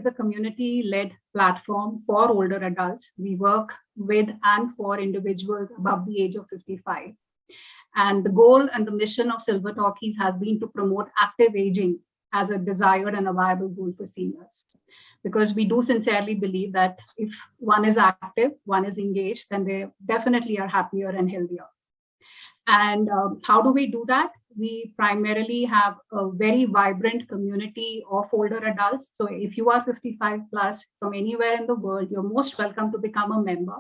is a community-led platform for older adults. We work with and for individuals above the age of 55. And the goal and the mission of Silver Talkies has been to promote active aging as a desired and a viable goal for seniors. Because we do sincerely believe that if one is active, one is engaged, then they definitely are happier and healthier. And how do we do that? We primarily have a very vibrant community of older adults. So if you are 55 plus from anywhere in the world, you're most welcome to become a member.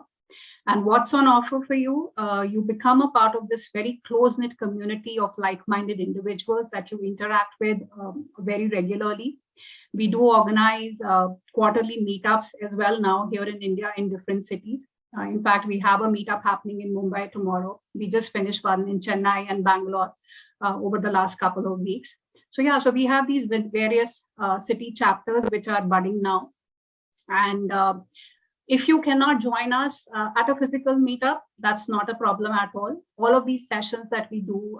And what's on offer for you? You become a part of this very close-knit community of like-minded individuals that you interact with very regularly. We do organize quarterly meetups as well now here in India in different cities. In fact, we have a meetup happening in Mumbai tomorrow. We just finished one in Chennai and Bangalore over the last couple of weeks. So yeah, so we have these various city chapters which are budding now. And if you cannot join us at a physical meetup, that's not a problem at all. All of these sessions that we do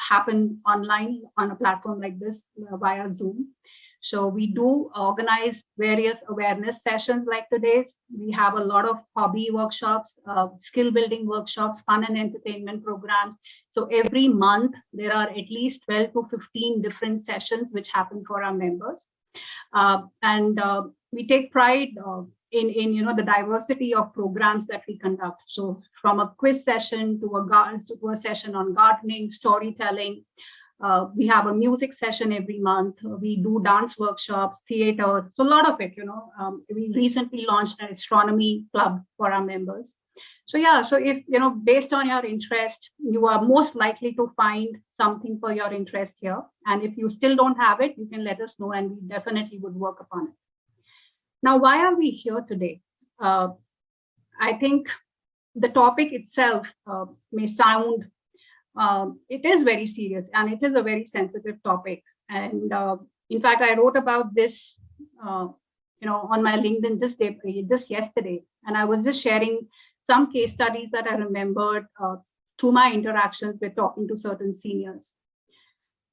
happen online on a platform like this via Zoom. So we do organize various awareness sessions like today's. We have a lot of hobby workshops, skill building workshops, fun and entertainment programs. So every month there are at least 12 to 15 different sessions which happen for our members. And we take pride in the diversity of programs that we conduct. So from a quiz session to a session on gardening, storytelling. We have a music session every month. We do dance workshops, theater, so a lot of it, we recently launched an astronomy club for our members. So yeah, so if, based on your interest, you are most likely to find something for your interest here. And if you still don't have it, you can let us know and we definitely would work upon it. Now, why are we here today? I think the topic itself may sound it is very serious and it is a very sensitive topic. And in fact, I wrote about this, on my LinkedIn just yesterday. And I was just sharing some case studies that I remembered through my interactions with talking to certain seniors.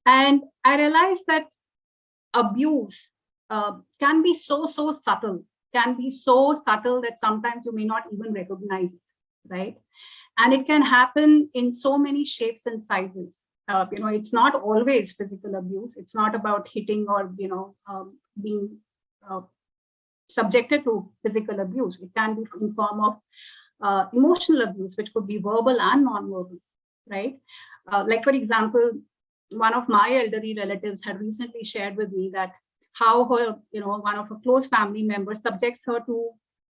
And I realized that abuse can be so subtle, that sometimes you may not even recognize it, right? And it can happen in so many shapes and sizes. It's not always physical abuse. It's not about hitting or, being subjected to physical abuse. It can be in form of emotional abuse, which could be verbal and non-verbal, right? Like, for example, one of my elderly relatives had recently shared with me that how her, one of her close family members subjects her to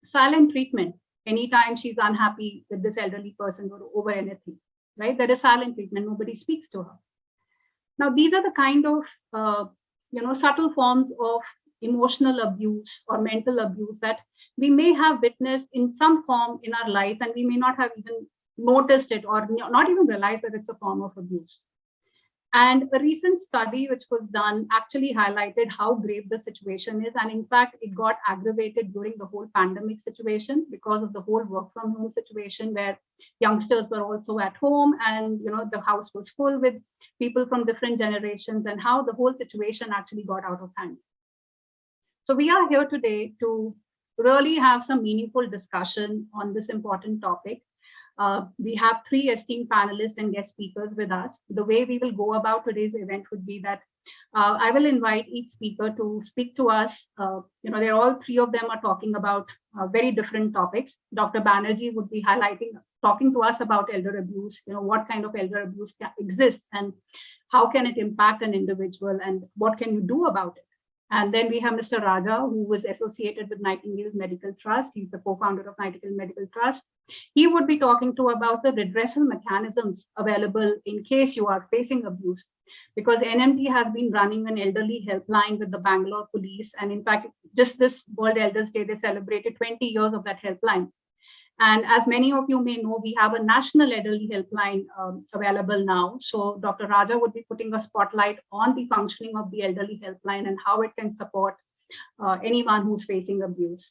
silent treatment. Anytime she's unhappy with this elderly person or over anything, right? There is silent treatment, nobody speaks to her. Now, these are the kind of, subtle forms of emotional abuse or mental abuse that we may have witnessed in some form in our life, and we may not have even noticed it or not even realized that it's a form of abuse. And a recent study which was done actually highlighted how grave the situation is. And in fact, it got aggravated during the whole pandemic situation because of the whole work from home situation where youngsters were also at home and, the house was full with people from different generations and how the whole situation actually got out of hand. So we are here today to really have some meaningful discussion on this important topic. We have 3 esteemed panelists and guest speakers with us. The way we will go about today's event would be that I will invite each speaker to speak to us. They're all 3 of them are talking about very different topics. Dr. Banerjee would be talking to us about elder abuse, what kind of elder abuse exists and how can it impact an individual and what can you do about it. And then we have Mr. Raja, who was associated with Nightingale Medical Trust. He's the co-founder of Nightingale Medical Trust. He would be talking to about the redressal mechanisms available in case you are facing abuse, because NMT has been running an elderly helpline with the Bangalore police. And in fact, just this World Elders Day, they celebrated 20 years of that helpline. And as many of you may know, we have a national elderly helpline available now. So Dr. Raja would be putting a spotlight on the functioning of the elderly helpline and how it can support anyone who's facing abuse.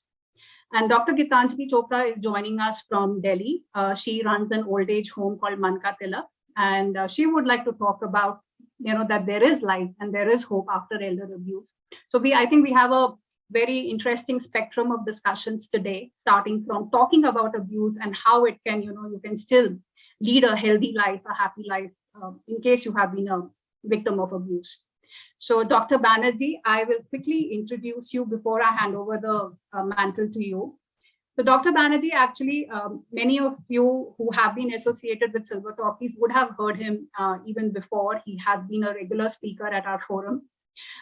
And Dr. Gitanjali Chopra is joining us from Delhi. She runs an old age home called Manka Tila. And she would like to talk about, that there is life and there is hope after elder abuse. So I think we have a very interesting spectrum of discussions today, starting from talking about abuse and how it can, you can still lead a healthy life, a happy life, in case you have been a victim of abuse. So, Dr. Banerjee, I will quickly introduce you before I hand over the mantle to you. So, Dr. Banerjee, actually, many of you who have been associated with Silver Talkies would have heard him even before. He has been a regular speaker at our forum.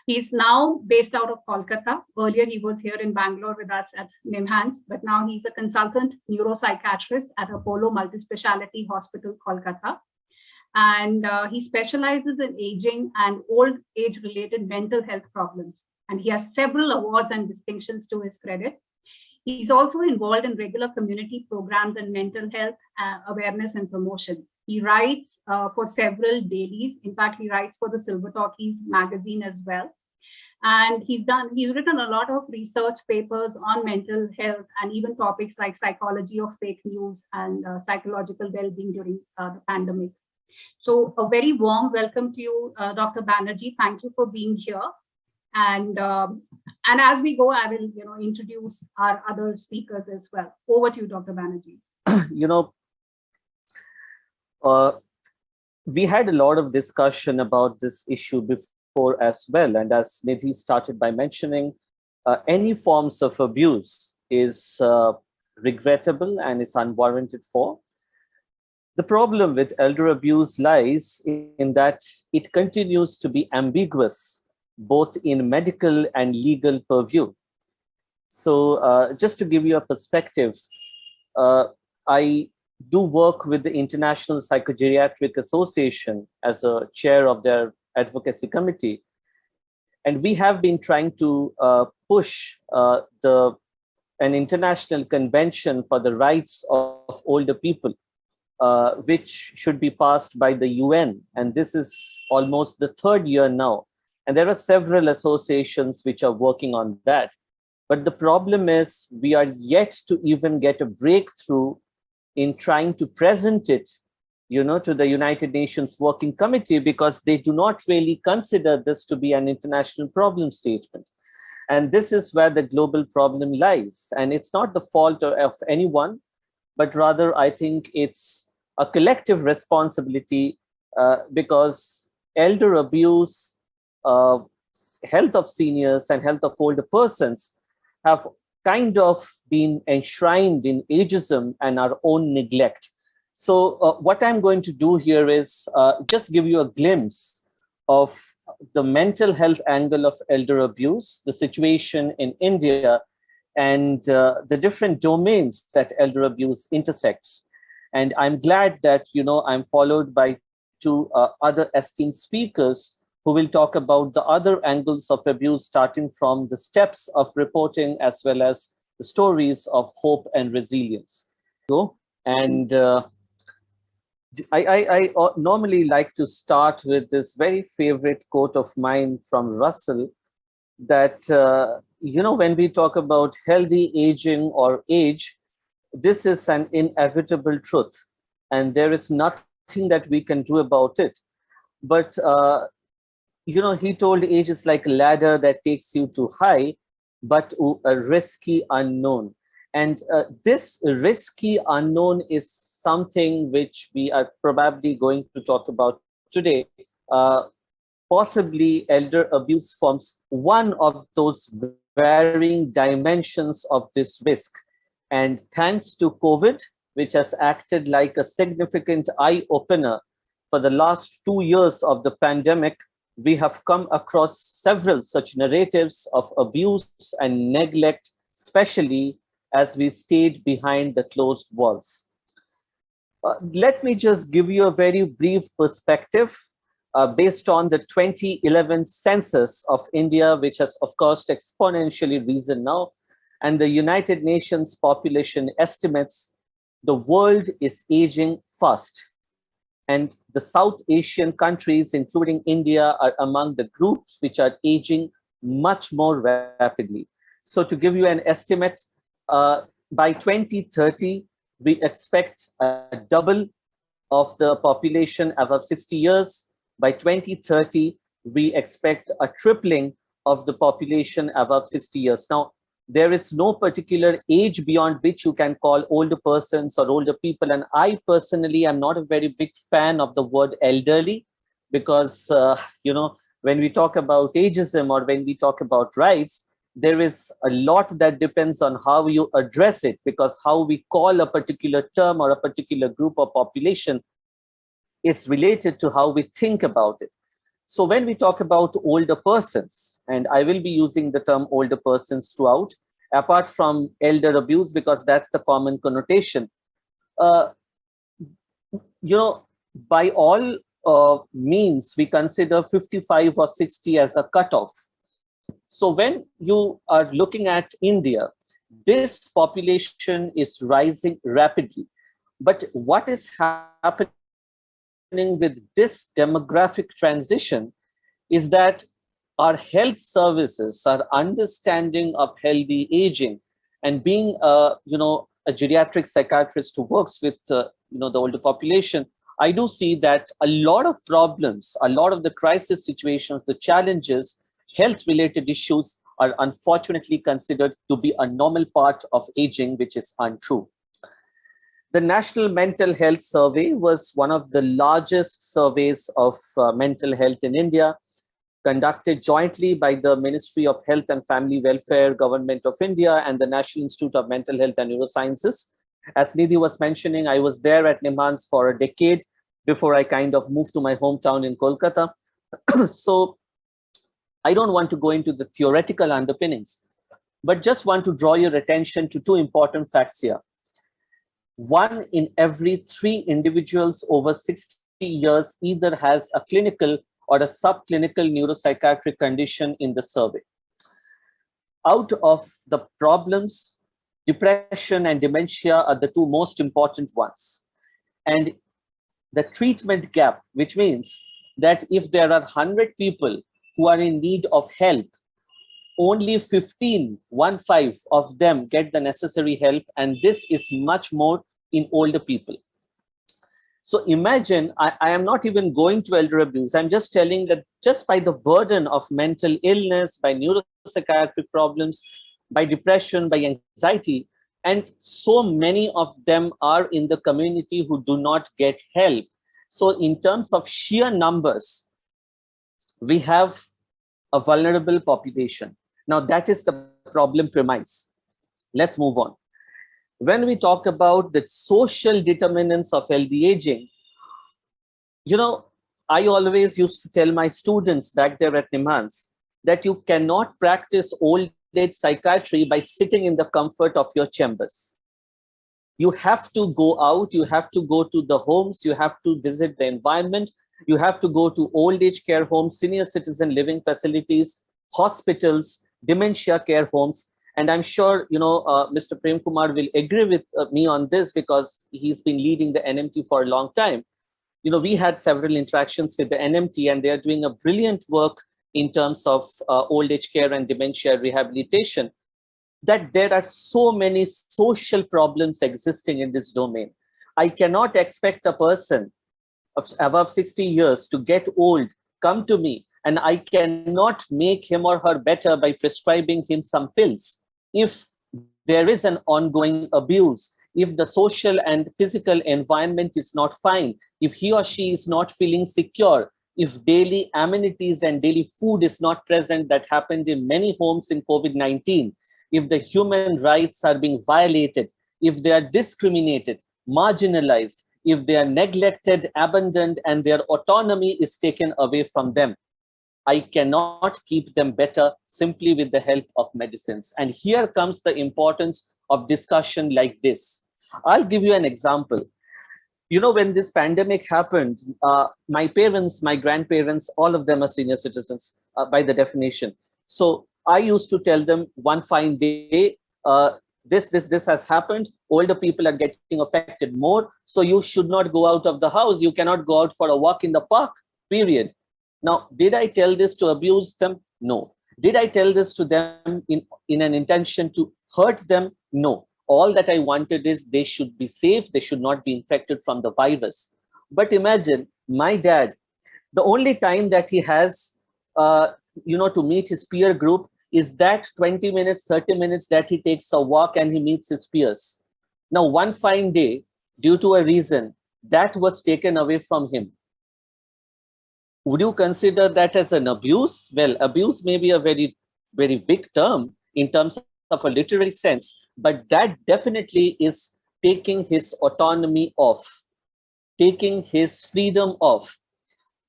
He's now based out of Kolkata. Earlier, he was here in Bangalore with us at NIMHANS, but now he's a consultant neuropsychiatrist at Apollo Multispeciality Hospital, Kolkata. And he specializes in aging and old age related mental health problems. And he has several awards and distinctions to his credit. He's also involved in regular community programs and mental health awareness and promotion. He writes for several dailies. In fact, he writes for the Silver Talkies magazine as well. And he's written a lot of research papers on mental health and even topics like psychology of fake news and psychological well-being during the pandemic. So a very warm welcome to you, Dr. Banerjee. Thank you for being here. And as we go, I will introduce our other speakers as well. Over to you, Dr. Banerjee. We had a lot of discussion about this issue before as well. And as Nidhi started by mentioning, any forms of abuse is regrettable and is unwarranted for. The problem with elder abuse lies in that it continues to be ambiguous, both in medical and legal purview. So just to give you a perspective, I do work with the International Psychogeriatric Association as a chair of their advocacy committee. And we have been trying to push an international convention for the rights of older people, which should be passed by the UN. And this is almost the third year now. And there are several associations which are working on that. But the problem is we are yet to even get a breakthrough in trying to present it, to the United Nations Working Committee, because they do not really consider this to be an international problem statement. And this is where the global problem lies. And it's not the fault of anyone, but rather I think it's a collective responsibility because elder abuse, health of seniors and health of older persons have kind of been enshrined in ageism and our own neglect. So what I'm going to do here is just give you a glimpse of the mental health angle of elder abuse, the situation in India, and the different domains that elder abuse intersects. And I'm glad that, I'm followed by two other esteemed speakers who will talk about the other angles of abuse, starting from the steps of reporting as well as the stories of hope and resilience. And I normally like to start with this very favorite quote of mine from Russell, that, when we talk about healthy aging or age, this is an inevitable truth, and there is nothing that we can do about it. But he told age is like a ladder that takes you to high, but a risky unknown. And this risky unknown is something which we are probably going to talk about today. Possibly elder abuse forms one of those varying dimensions of this risk. And thanks to COVID, which has acted like a significant eye-opener for the last 2 years of the pandemic, we have come across several such narratives of abuse and neglect, especially as we stayed behind the closed walls. Let me just give you a very brief perspective based on the 2011 census of India, which has, of course, exponentially risen now, and the United Nations population estimates the world is aging fast. And the South Asian countries, including India, are among the groups which are aging much more rapidly. So to give you an estimate, by 2030, we expect a double of the population above 60 years. By 2030, we expect a tripling of the population above 60 years. Now, there is no particular age beyond which you can call older persons or older people. And I personally am not a very big fan of the word elderly, because, when we talk about ageism or when we talk about rights, there is a lot that depends on how you address it, because how we call a particular term or a particular group of population is related to how we think about it. So when we talk about older persons, and I will be using the term older persons throughout, apart from elder abuse, because that's the common connotation, uh, by all means, we consider 55 or 60 as a cutoff. So when you are looking at India, this population is rising rapidly. But what is happening with this demographic transition is that our health services, our understanding of healthy aging, and being a geriatric psychiatrist who works with the older population, I do see that a lot of problems, a lot of the crisis situations, the challenges, health-related issues are unfortunately considered to be a normal part of aging, which is untrue. The National Mental Health Survey was one of the largest surveys of mental health in India, conducted jointly by the Ministry of Health and Family Welfare, Government of India, and the National Institute of Mental Health and Neurosciences. As Nidhi was mentioning, I was there at NIMHANS for a decade before I kind of moved to my hometown in Kolkata. So I don't want to go into the theoretical underpinnings, but just want to draw your attention to two important facts here. 1 in every 3 individuals over 60 years either has a clinical or a subclinical neuropsychiatric condition in the survey. Out of the problems, depression and dementia are the two most important ones. And the treatment gap, which means that if there are 100 people who are in need of help, only 15 of them get the necessary help, and this is much more in older people. So imagine, I am not even going to elder abuse. I'm just telling that just by the burden of mental illness, by neuropsychiatric problems, by depression, by anxiety, and so many of them are in the community who do not get help. So in terms of sheer numbers, we have a vulnerable population. Now that is the problem premise. Let's move on. When we talk about the social determinants of healthy aging, I always used to tell my students back there at NIMHANS that you cannot practice old age psychiatry by sitting in the comfort of your chambers. You have to go out, you have to go to the homes, you have to visit the environment, you have to go to old age care homes, senior citizen living facilities, hospitals, dementia care homes. And I'm sure, Mr. Prem Kumar will agree with me on this, because he's been leading the NMT for a long time. We had several interactions with the NMT, and they're doing a brilliant work in terms of old age care and dementia rehabilitation, that there are so many social problems existing in this domain. I cannot expect a person of above 60 years to get old, come to me, and I cannot make him or her better by prescribing him some pills. If there is an ongoing abuse, if the social and physical environment is not fine, if he or she is not feeling secure, if daily amenities and daily food is not present, that happened in many homes in COVID-19, if the human rights are being violated, if they are discriminated, marginalized, if they are neglected, abandoned, and their autonomy is taken away from them, I cannot keep them better simply with the help of medicines. And here comes the importance of discussion like this. I'll give you an example. When this pandemic happened, my parents, my grandparents, all of them are senior citizens by the definition. So I used to tell them one fine day, this has happened. Older people are getting affected more. So you should not go out of the house. You cannot go out for a walk in the park, period. Now, did I tell this to abuse them? No. Did I tell this to them in an intention to hurt them? No. All that I wanted is they should be safe. They should not be infected from the virus. But imagine my dad, the only time that he has to meet his peer group is that 20 minutes, 30 minutes that he takes a walk and he meets his peers. Now, one fine day, due to a reason, that was taken away from him. Would you consider that as an abuse? Well, abuse may be a very, very big term in terms of a literary sense, but that definitely is taking his autonomy off, taking his freedom off,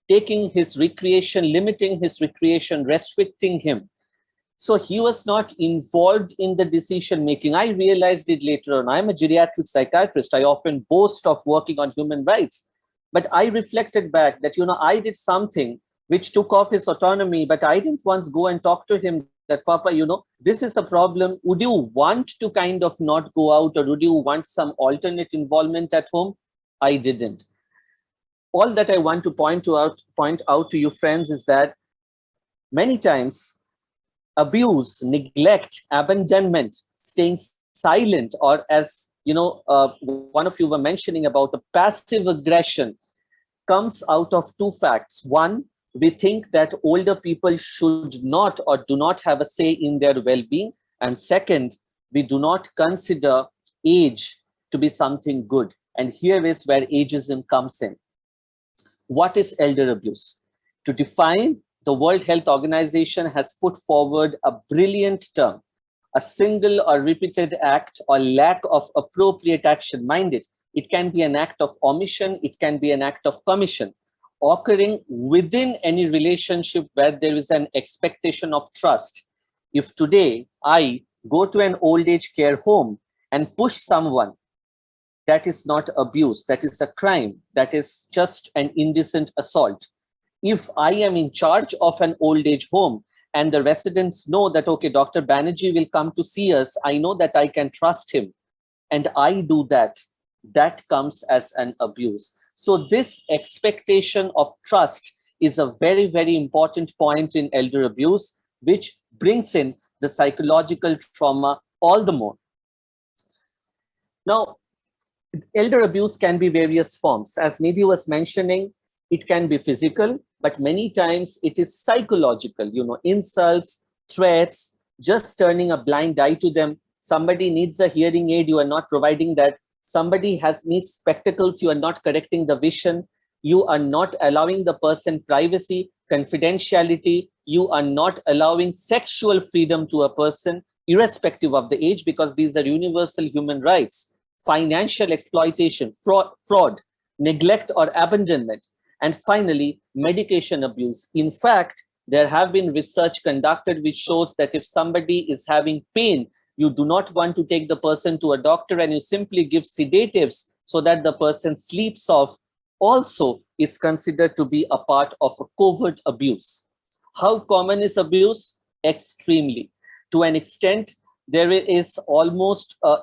taking his recreation, limiting his recreation, restricting him. So he was not involved in the decision making. I realized it later on. I'm a geriatric psychiatrist. I often boast of working on human rights. But I reflected back that, I did something which took off his autonomy, but I didn't once go and talk to him that, Papa, this is a problem. Would you want to kind of not go out, or would you want some alternate involvement at home? I didn't. All that I want to point out to you, friends, is that many times abuse, neglect, abandonment, staying silent, or as one of you were mentioning about the passive aggression, comes out of two facts. One, we think that older people should not or do not have a say in their well-being. And second, we do not consider age to be something good. And here is where ageism comes in. What is elder abuse? To define, the World Health Organization has put forward a brilliant term: a single or repeated act or lack of appropriate action. Mind it can be an act of omission, it can be an act of commission, occurring within any relationship where there is an expectation of trust. If today I go to an old age care home and push someone, that is not abuse, that is a crime, that is just an indecent assault. If I am in charge of an old age home and the residents know that, okay, Dr. Banerjee will come to see us, I know that I can trust him, and I do that, that comes as an abuse. So this expectation of trust is a very, very important point in elder abuse, which brings in the psychological trauma all the more. Now, elder abuse can be various forms. As Nidhi was mentioning, it can be physical, but many times it is psychological, insults, threats, just turning a blind eye to them. Somebody needs a hearing aid, you are not providing that. Somebody needs spectacles, you are not correcting the vision. You are not allowing the person privacy, confidentiality. You are not allowing sexual freedom to a person, irrespective of the age, because these are universal human rights. Financial exploitation, fraud, neglect or abandonment. And finally, medication abuse. In fact, there have been research conducted which shows that if somebody is having pain, you do not want to take the person to a doctor and you simply give sedatives so that the person sleeps off, also is considered to be a part of a covert abuse. How common is abuse? Extremely. To an extent, there is almost a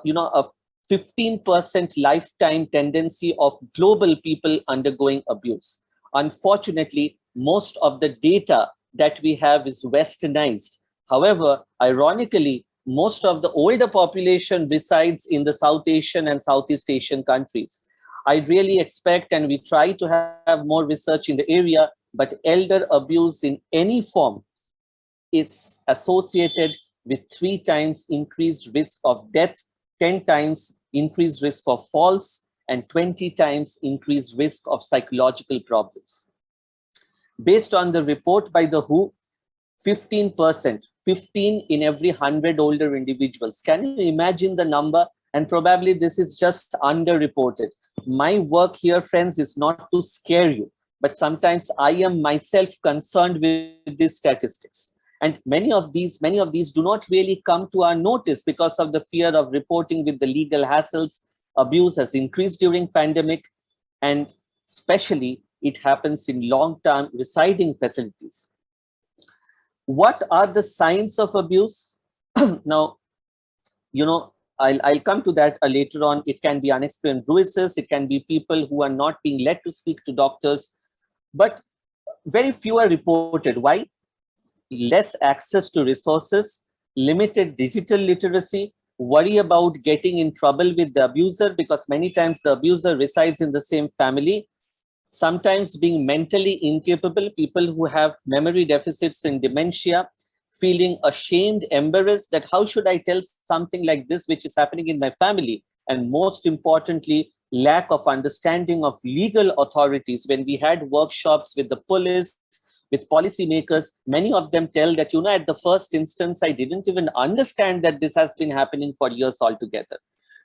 15% lifetime tendency of global people undergoing abuse. Unfortunately, most of the data that we have is westernized. However, ironically, most of the older population resides in the South Asian and Southeast Asian countries. I really expect, and we try to have more research in the area, but elder abuse in any form is associated with 3 times increased risk of death, 10 times increased risk of falls, and 20 times increased risk of psychological problems. Based on the report by the WHO, 15%, 15 in every 100 older individuals. Can you imagine the number? And probably this is just underreported. My work here, friends, is not to scare you, but sometimes I am myself concerned with these statistics. And many of these do not really come to our notice because of the fear of reporting with the legal hassles. Abuse has increased during pandemic, and especially it happens in long-term residing facilities. What are the signs of abuse? Now, I'll come to that later on. It can be unexplained bruises. It can be people who are not being led to speak to doctors, but very few are reported. Why? Less access to resources, limited digital literacy, worry about getting in trouble with the abuser because many times the abuser resides in the same family, sometimes being mentally incapable, people who have memory deficits and dementia, feeling ashamed, embarrassed that how should I tell something like this, which is happening in my family? And most importantly, lack of understanding of legal authorities. When we had workshops with the police, with policymakers, many of them tell that, at the first instance, I didn't even understand that this has been happening for years altogether.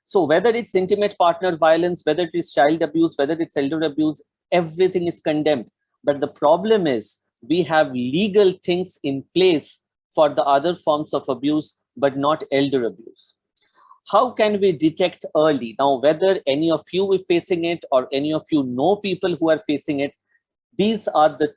So whether it's intimate partner violence, whether it is child abuse, whether it's elder abuse, everything is condemned. But the problem is we have legal things in place for the other forms of abuse, but not elder abuse. How can we detect early? Now, whether any of you are facing it or any of you know people who are facing it, these are the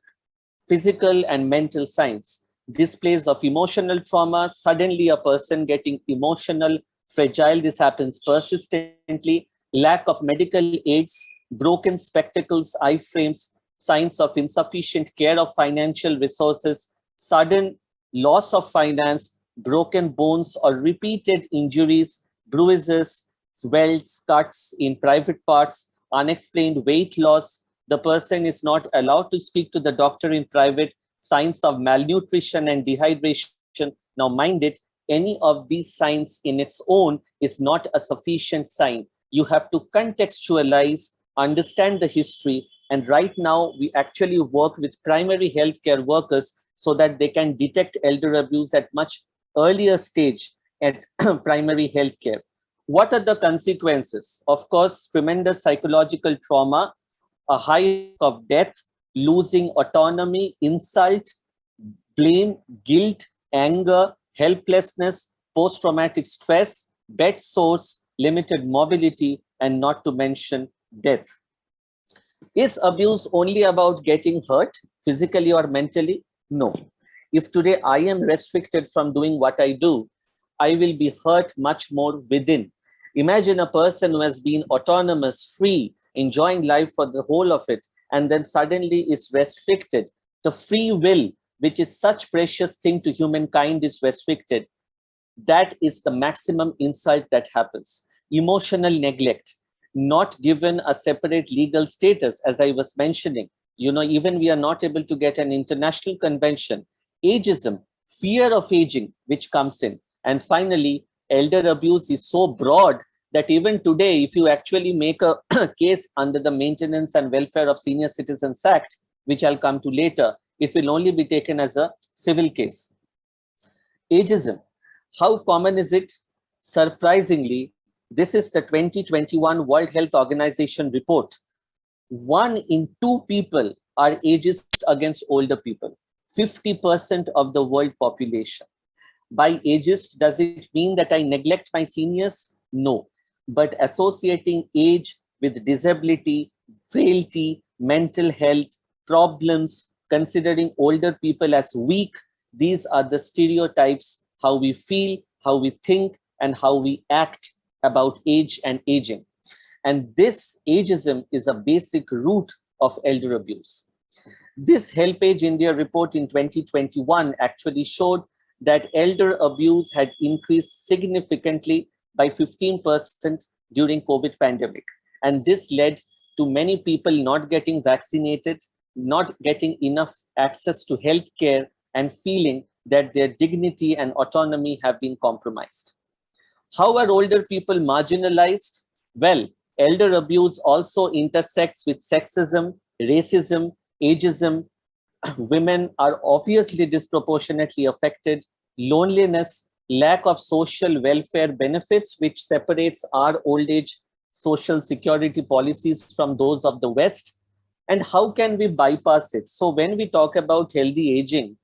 physical and mental signs. Displays of emotional trauma, suddenly a person getting emotional, fragile, this happens persistently, lack of medical aids, broken spectacles, eye frames, signs of insufficient care of financial resources, sudden loss of finance, broken bones or repeated injuries, bruises, welts, cuts in private parts, unexplained weight loss. The person is not allowed to speak to the doctor in private, signs of malnutrition and dehydration. Now, mind it, any of these signs in its own is not a sufficient sign. You have to contextualize, understand the history, and right now we actually work with primary healthcare workers so that they can detect elder abuse at much earlier stage at primary healthcare. What are the consequences? Of course, tremendous psychological trauma, a high risk of death, losing autonomy, insult, blame, guilt, anger, helplessness, post-traumatic stress, bed sores, limited mobility, and not to mention death. Is abuse only about getting hurt physically or mentally? No. If today I am restricted from doing what I do, I will be hurt much more within. Imagine a person who has been autonomous, free, enjoying life for the whole of it, and then suddenly is restricted. The free will, which is such precious thing to humankind, is restricted. That is the maximum insult that happens. Emotional neglect, not given a separate legal status, as I was mentioning. Even we are not able to get an international convention. Ageism, fear of aging, which comes in. And finally, elder abuse is so broad that even today, if you actually make a case under the Maintenance and Welfare of Senior Citizens Act, which I'll come to later, it will only be taken as a civil case. Ageism, how common is it? Surprisingly, this is the 2021 World Health Organization report. 1 in 2 people are ageist against older people, 50% of the world population. By ageist, does it mean that I neglect my seniors? No. But associating age with disability, frailty, mental health, problems, considering older people as weak, these are the stereotypes, how we feel, how we think, and how we act about age and aging. And this ageism is a basic root of elder abuse. This HelpAge India report in 2021 actually showed that elder abuse had increased significantly by 15% during COVID pandemic. And this led to many people not getting vaccinated, not getting enough access to health care, and feeling that their dignity and autonomy have been compromised. How are older people marginalized? Well, elder abuse also intersects with sexism, racism, ageism. Women are obviously disproportionately affected. Loneliness, lack of social welfare benefits, which separates our old age social security policies from those of the West. And how can we bypass it? So when we talk about healthy aging,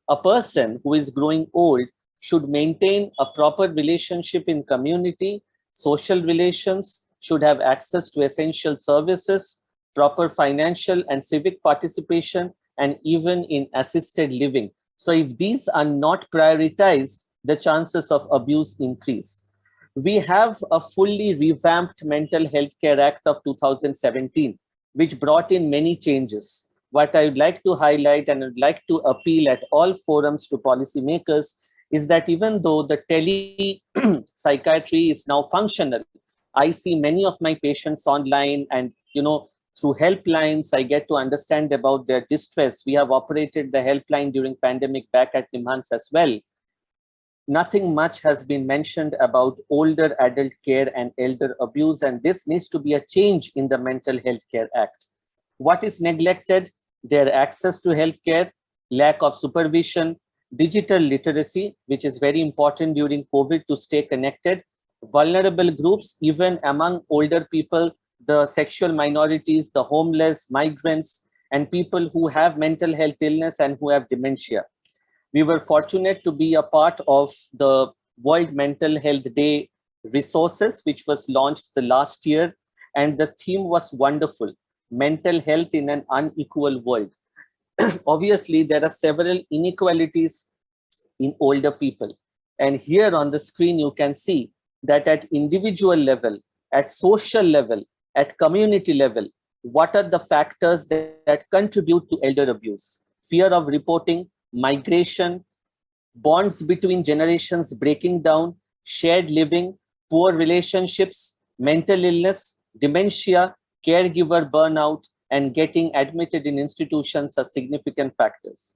a person who is growing old should maintain a proper relationship in community, social relations, should have access to essential services, proper financial and civic participation, and even in assisted living. So if these are not prioritized, the chances of abuse increase. We have a fully revamped Mental Health Care Act of 2017, which brought in many changes. What I would like to highlight and would like to appeal at all forums to policymakers is that even though the tele psychiatry is now functional, I see many of my patients online and Through helplines, I get to understand about their distress. We have operated the helpline during pandemic back at Nimhans as well. Nothing much has been mentioned about older adult care and elder abuse, and this needs to be a change in the Mental Health Care Act. What is neglected? Their access to healthcare, lack of supervision, digital literacy, which is very important during COVID to stay connected, vulnerable groups, even among older people, the sexual minorities, the homeless, migrants, and people who have mental health illness and who have dementia. We were fortunate to be a part of the World Mental Health Day resources, which was launched the last year. And the theme was wonderful: mental health in an unequal world. Obviously, there are several inequalities in older people. And here on the screen, you can see that at individual level, at social level, at community level, what are the factors that contribute to elder abuse? Fear of reporting, migration, bonds between generations breaking down, shared living, poor relationships, mental illness, dementia, caregiver burnout, and getting admitted in institutions are significant factors.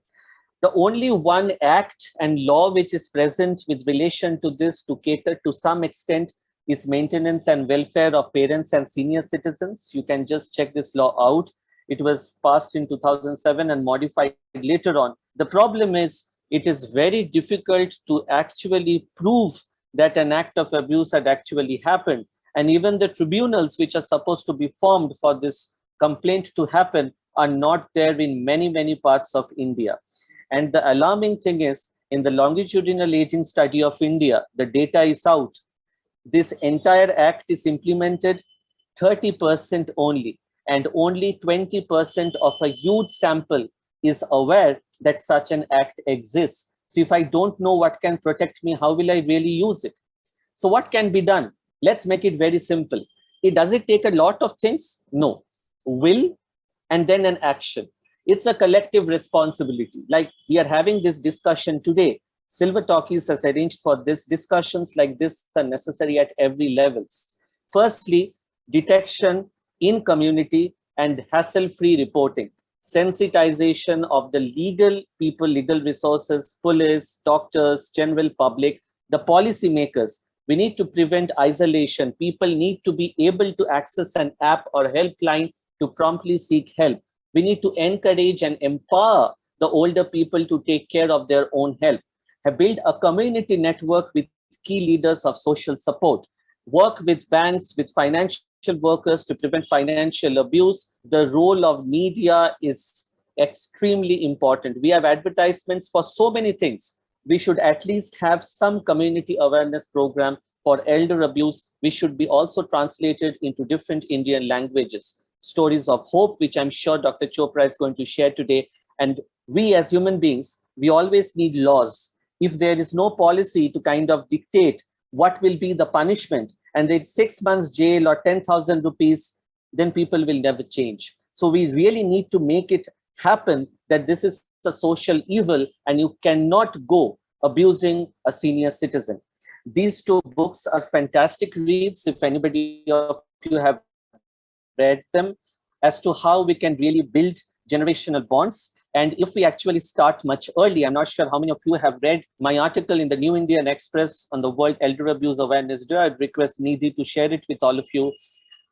The only one act and law which is present with relation to this to cater to some extent is maintenance and welfare of parents and senior citizens. You can just check this law out. It was passed in 2007 and modified later on. The problem is it is very difficult to actually prove that an act of abuse had actually happened. And even the tribunals which are supposed to be formed for this complaint to happen are not there in many, many parts of India. And the alarming thing is, in the longitudinal aging study of India, the data is out. This entire act is implemented 30% only, and only 20% of a huge sample is aware that such an act exists. So if I don't know what can protect me, how will I really use it? So what can be done? Let's make it very simple. Does it take a lot of things? No. Will and then an action. It's a collective responsibility. Like we are having this discussion today. Silver Talkies has arranged for this. Discussions like this are necessary at every levels. Firstly, detection in community and hassle-free reporting. Sensitization of the legal people, legal resources, police, doctors, general public, the policy makers. We need to prevent isolation. People need to be able to access an app or helpline to promptly seek help. We need to encourage and empower the older people to take care of their own health. Have built a community network with key leaders of social support. Work with banks, with financial workers to prevent financial abuse. The role of media is extremely important. We have advertisements for so many things. We should at least have some community awareness program for elder abuse. We should be also translated into different Indian languages. Stories of hope, which I'm sure Dr. Chopra is going to share today. And we as human beings, we always need laws. If there is no policy to kind of dictate what will be the punishment, and it's 6 months jail or 10,000 rupees, then people will never change. So we really need to make it happen that this is a social evil and you cannot go abusing a senior citizen. These two books are fantastic reads. If anybody of you have read them, as to how we can really build generational bonds. And if we actually start much early, I'm not sure how many of you have read my article in the New Indian Express on the World Elder Abuse Awareness Day. I'd request Nidhi to share it with all of you.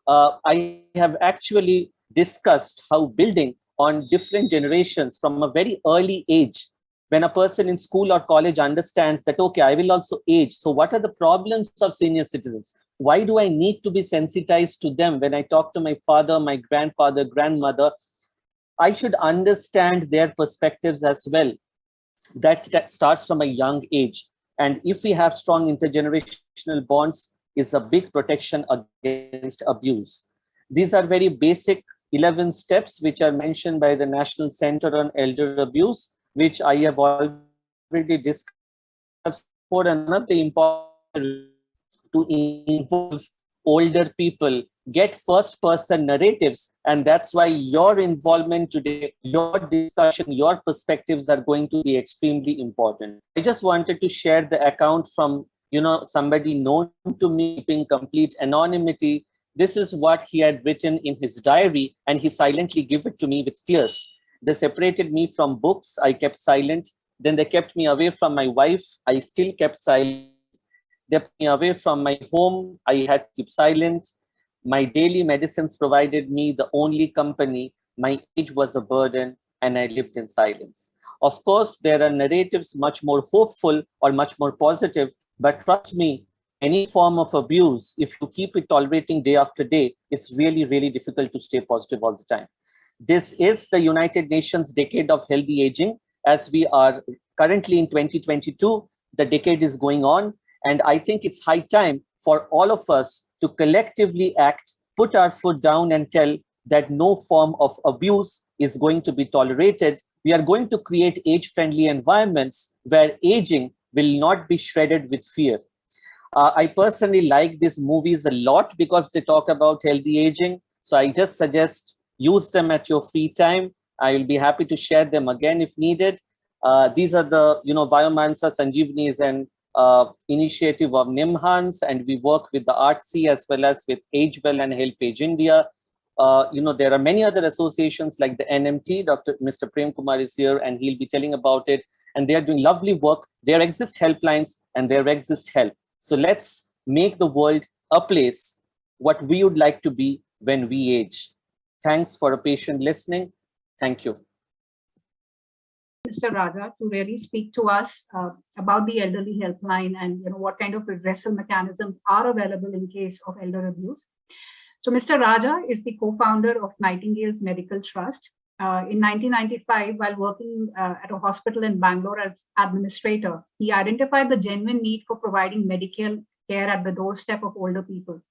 I have actually discussed how building on different generations from a very early age, when a person in school or college understands that, okay, I will also age. So what are the problems of senior citizens? Why do I need to be sensitized to them when I talk to my father, my grandfather, grandmother? I should understand their perspectives as well. That starts from a young age. And if we have strong intergenerational bonds, is a big protection against abuse. These are very basic 11 steps which are mentioned by the National Center on Elder Abuse, which I have already discussed. For another important to involve older people, get first-person narratives, and that's why your involvement today, your discussion, your perspectives are going to be extremely important. I just wanted to share the account from somebody known to me in complete anonymity. This is what he had written in his diary, and he silently gave it to me with tears. They separated me from books. I kept silent. Then they kept me away from my wife. I still kept silent. They kept me away from my home. I had to keep silent. My daily medicines provided me the only company. My age was a burden, and I lived in silence. Of course, there are narratives much more hopeful or much more positive, but trust me, any form of abuse, if you keep it tolerating day after day, it's really, really difficult to stay positive all the time. This is the United Nations Decade of Healthy Aging. As we are currently in 2022, the decade is going on. And I think it's high time for all of us to collectively act, put our foot down and tell that no form of abuse is going to be tolerated. We are going to create age-friendly environments where aging will not be shredded with fear. I personally like these movies a lot because they talk about healthy aging. So I just suggest use them at your free time. I will be happy to share them again if needed. These are the, Biomansa Sanjeevani is an initiative of Nimhans, and we work with the Artsy as well as with Age Well and Help Age India. There are many other associations like the NMT. Mr. Prem Kumar is here, and he'll be telling about it. And they are doing lovely work. There exist helplines and there exists help. So let's make the world a place what we would like to be when we age. Thanks for a patient listening. Thank you. Mr. Raja, to really speak to us about the elderly helpline and what kind of redressal mechanisms are available in case of elder abuse. So Mr. Raja is the co-founder of Nightingale's Medical Trust. In 1995, while working at a hospital in Bangalore as administrator, he identified the genuine need for providing medical care at the doorstep of older people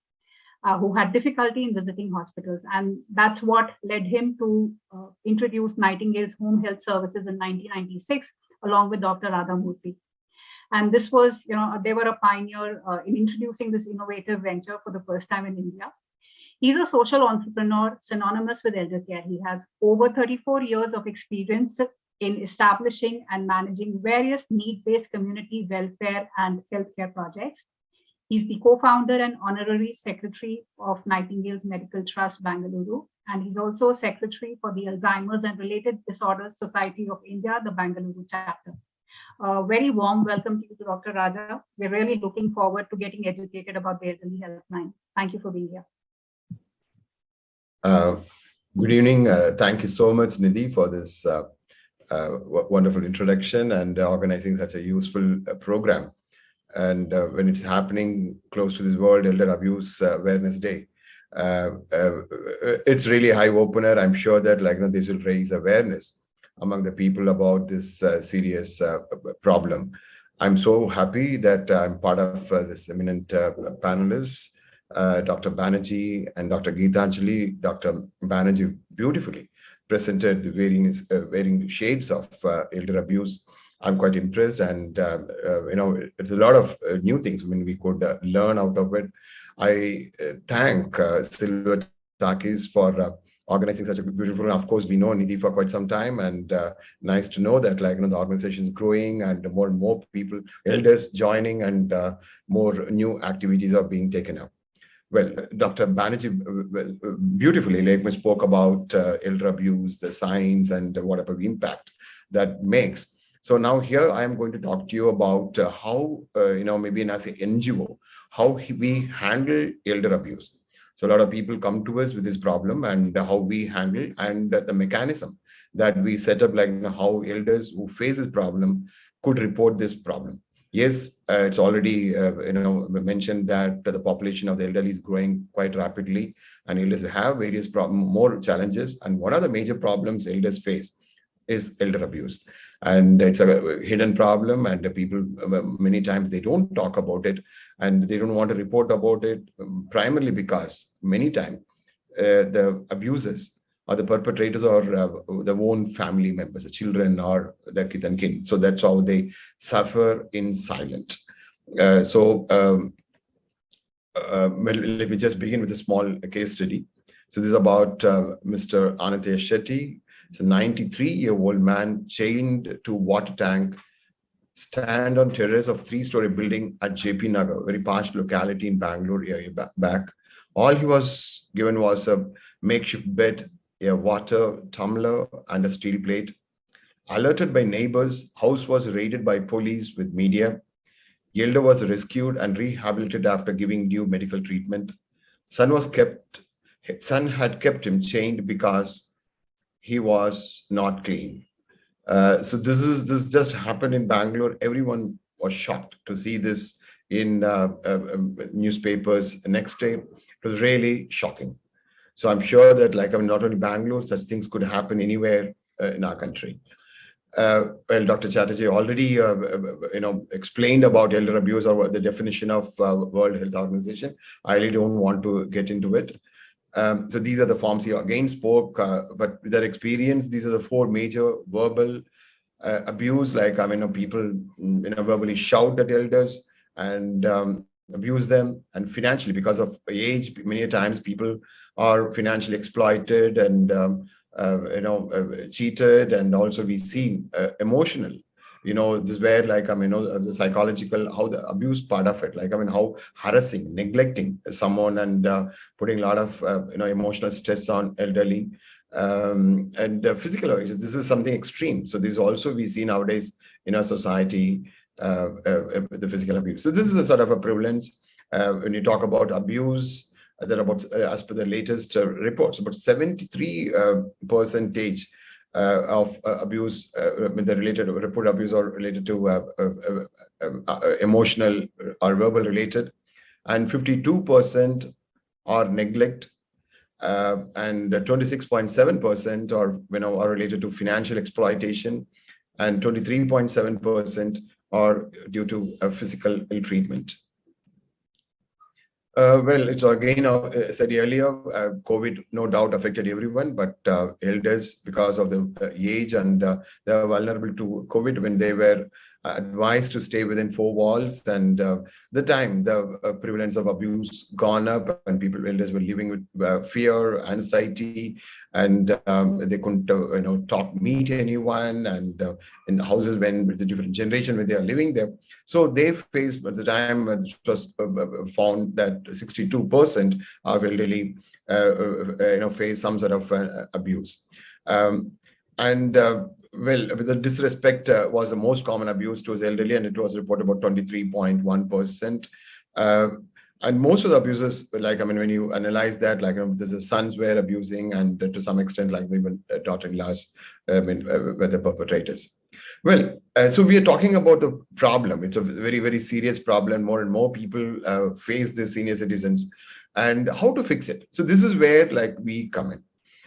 who had difficulty in visiting hospitals. And that's what led him to introduce Nightingale's Home Health Services in 1996, along with Dr. Radha Murthy. And this was, they were a pioneer in introducing this innovative venture for the first time in India. He's a social entrepreneur synonymous with elder care. He has over 34 years of experience in establishing and managing various need-based community welfare and healthcare projects. He's the co-founder and honorary secretary of Nightingale's Medical Trust, Bangalore, and he's also secretary for the Alzheimer's and Related Disorders Society of India, the Bangalore chapter. Very warm welcome to you, Dr. Raja. We're really looking forward to getting educated about the elderly helpline. Thank you for being here. Good evening. Thank you so much, Nidhi, for this wonderful introduction and organizing such a useful program. And when it's happening close to this World Elder Abuse Awareness Day, it's really a high opener. I'm sure that this will raise awareness among the people about this serious problem. I'm so happy that I'm part of this eminent panelists. Dr. Banerjee and Dr. Geetanjali. Dr. Banerjee beautifully presented the varying shades of elder abuse. I'm quite impressed, and it's a lot of new things we could learn out of it. I thank Silver Takis for organizing such a beautiful. Of course, we know Nidhi for quite some time, and nice to know that the organization is growing and more people, elders joining, and more new activities are being taken up. Well, Dr. Banerjee beautifully spoke about elder abuse, the signs, and whatever impact that makes. So now here I am going to talk to you about how, maybe as an NGO, how we handle elder abuse. So a lot of people come to us with this problem and how we handle, and the mechanism that we set up, how elders who face this problem could report this problem. Yes, it's already mentioned that the population of the elderly is growing quite rapidly, and elders have various more challenges. And one of the major problems elders face is elder abuse, and it's a hidden problem. And the people many times they don't talk about it, and they don't want to report about it, primarily because many times the abusers or the perpetrators or their own family members, the children or their kith and kin. So that's how they suffer in silence. Let me just begin with a small case study. So this is about Mr. Anantya Shetty. It's a 93-year-old man chained to water tank, stand on terrace of 3-story building at JP Nagar, very posh locality in Bangalore area back, All he was given was a makeshift bed, a water tumbler, and a steel plate. Alerted by neighbors, house was raided by police with media. Elder was rescued and rehabilitated after giving due medical treatment. Son was kept. Son had kept him chained because he was not clean. So this just happened in Bangalore. Everyone was shocked to see this in newspapers the next day. It was really shocking. So I'm sure that, like, I mean, not only Bangalore, such things could happen anywhere in our country. Well, Dr. Chatterjee already, explained about elder abuse or the definition of World Health Organization. I really don't want to get into it. So these are the forms he again spoke, but with their experience, these are the four major verbal abuse. Like, I mean, people, verbally shout at elders and abuse them, and financially because of age. Many times, people are financially exploited and cheated, and also we see emotional. This is where, like, the psychological, how the abuse part of it, like, I mean, how harassing, neglecting someone, and putting a lot of emotional stress on elderly, and physical abuse. This is something extreme. So this also we see nowadays in our society, the physical abuse. So this is a sort of a prevalence. When you talk about abuse, there are about, as per the latest reports, about 73 percentage of abuse, with the related report abuse, or related to emotional or verbal related, and 52% are neglect, and 26.7% are related to financial exploitation, and 23.7% are due to physical ill treatment. Well, it's again, said earlier, COVID no doubt affected everyone, but elders, because of the age, and they are vulnerable to COVID when they were advised to stay within four walls, and the prevalence of abuse gone up, and elders were living with fear, anxiety, and they couldn't meet anyone, and in houses when with the different generation when they are living there. So they faced, at the time it was found that 62% of elderly face some sort of abuse, and well, the disrespect was the most common abuse towards elderly, and it was reported about 23.1%. And most of the abusers, like, I mean, when you analyze that, like, the sons were abusing, and to some extent, like, even daughter-in-laws were the perpetrators. Well, so we are talking about the problem. It's a very, very serious problem. More and more people face the senior citizens, and how to fix it. So this is where, like, we come in.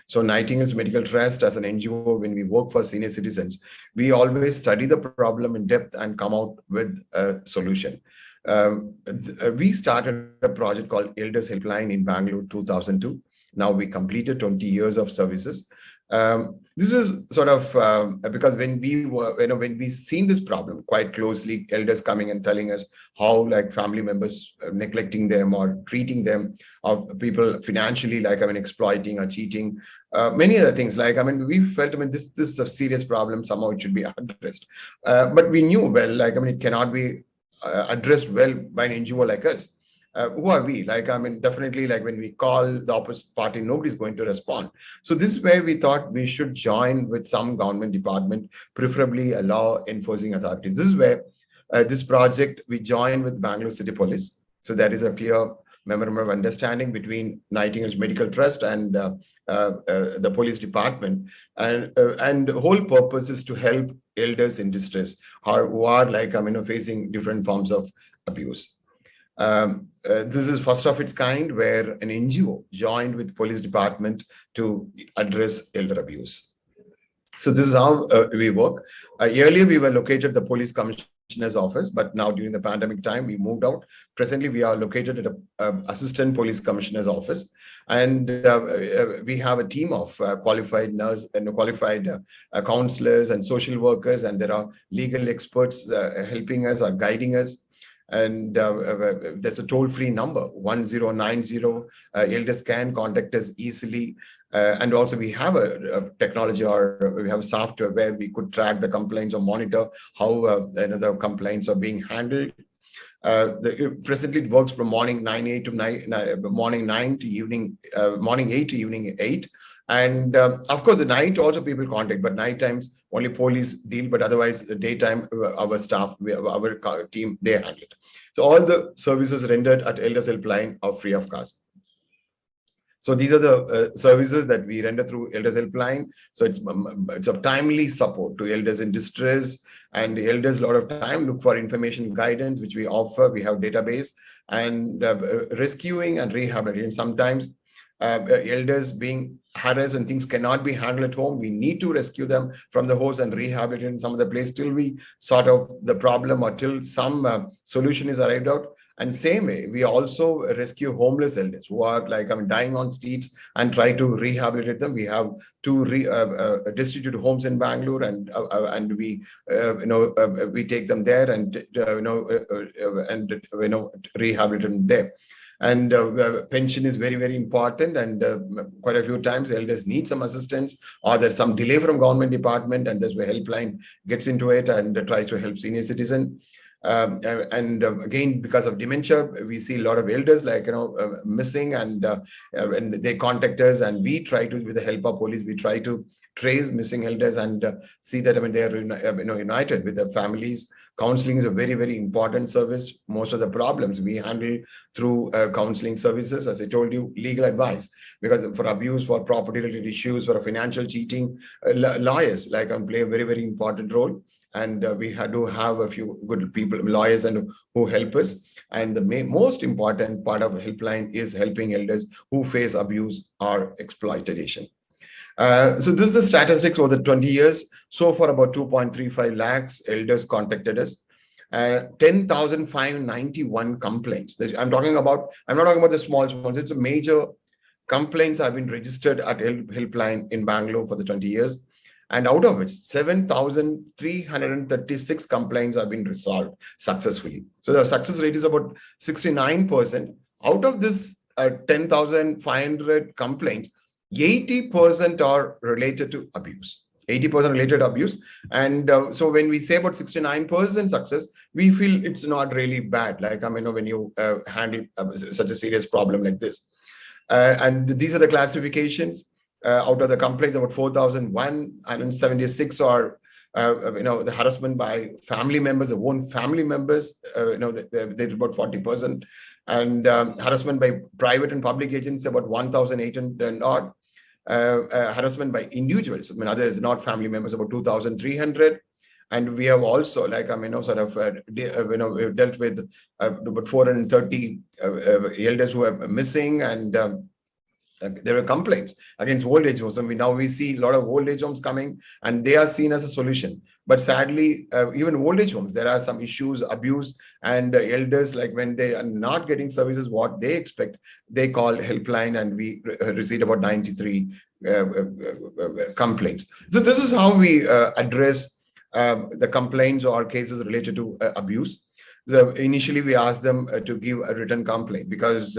So Nightingale's Medical Trust, as an NGO, when we work for senior citizens, we always study the problem in depth and come out with a solution. We started a project called Elders Helpline in Bangalore 2002. Now we completed 20 years of services. This is sort of because when we seen this problem quite closely, elders coming and telling us how, like, family members neglecting them or treating them, of people financially, like, I mean, exploiting or cheating, many other things. Like, I mean, we felt, I mean, this is a serious problem. Somehow it should be addressed, but we knew, well, like, I mean, it cannot be addressed well by an NGO like us. Who are we? Like, I mean, definitely, like, when we call the opposite party, nobody's going to respond. So this is where we thought we should join with some government department, preferably a law enforcing authorities. This is where this project, we joined with Bangalore City Police. So there is a clear memorandum of understanding between Nightingale's Medical Trust and the police department. And the whole purpose is to help elders in distress, who are, like, I mean, facing different forms of abuse. This is first of its kind, where an NGO joined with police department to address elder abuse. So this is how we work. Earlier, we were located at the police commissioner's office, but now during the pandemic time, we moved out. Presently, we are located at a assistant police commissioner's office, and we have a team of qualified nurses and qualified counselors and social workers, and there are legal experts helping us or guiding us. And there's a toll-free number, 1090. Elders can contact us easily. And also we have a technology, or we have software where we could track the complaints or monitor how the complaints are being handled. Presently, it works from morning 9 to 9, morning 9 to evening, morning 8 to evening 8. And of course, the night also people contact, but night times only police deal. But otherwise, the daytime, our staff, our team, they handle it. So all the services rendered at Elders Helpline are free of cost. So these are the services that we render through Elders Helpline. So it's a timely support to elders in distress, and the elders a lot of time look for information guidance, which we offer. We have database and rescuing and rehabilitation. Sometimes elders being harassed and things cannot be handled at home. We need to rescue them from the house and rehabilitate in some of the place till we sort of the problem or till some solution is arrived out. And same way, we also rescue homeless elders who are like dying on streets and try to rehabilitate them. We have two distributed homes in Bangalore, and we we take them there and rehabilitate them there. And pension is very, very important, and quite a few times elders need some assistance, or there's some delay from government department, and that's where helpline gets into it and tries to help senior citizen. Again, because of dementia, we see a lot of elders missing, and they contact us, and we try to, with the help of police, we try to trace missing elders and see that they are united with their families. Counseling is a very, very important service. Most of the problems we handle through counseling services. As I told you, legal advice, because for abuse, for property related issues, for financial cheating, lawyers play a very, very important role. And we do have a few good people, lawyers, and who help us. And the most important part of helpline is helping elders who face abuse or exploitation. So this is the statistics over the 20 years. So far, about 2.35 lakhs elders contacted us. 10,591 complaints. I'm not talking about the small ones. It's a major complaints have been registered at helpline in Bangalore for the 20 years. And out of which 7,336 complaints have been resolved successfully. So the success rate is about 69%. Out of this 10,500 complaints, 80% are related to abuse. 80% related to abuse. And so when we say about 69% success, we feel it's not really bad. When you handle such a serious problem like this. And these are the classifications. Out of the complaints, about 4,176 are, the harassment by family members, their own family members, they're about 40%. And harassment by private and public agents, about 1,800 and odd. Harassment by individuals, others, not family members, about 2,300. And we have also, we've dealt with about 430 elders who are missing, and there are complaints against old age homes. Now we see a lot of old age homes coming, and they are seen as a solution. But sadly, even old age homes, there are some issues, abuse, and elders, when they are not getting services what they expect, they call helpline, and we received about 93 complaints. So this is how we address the complaints or cases related to abuse. So initially, we asked them to give a written complaint because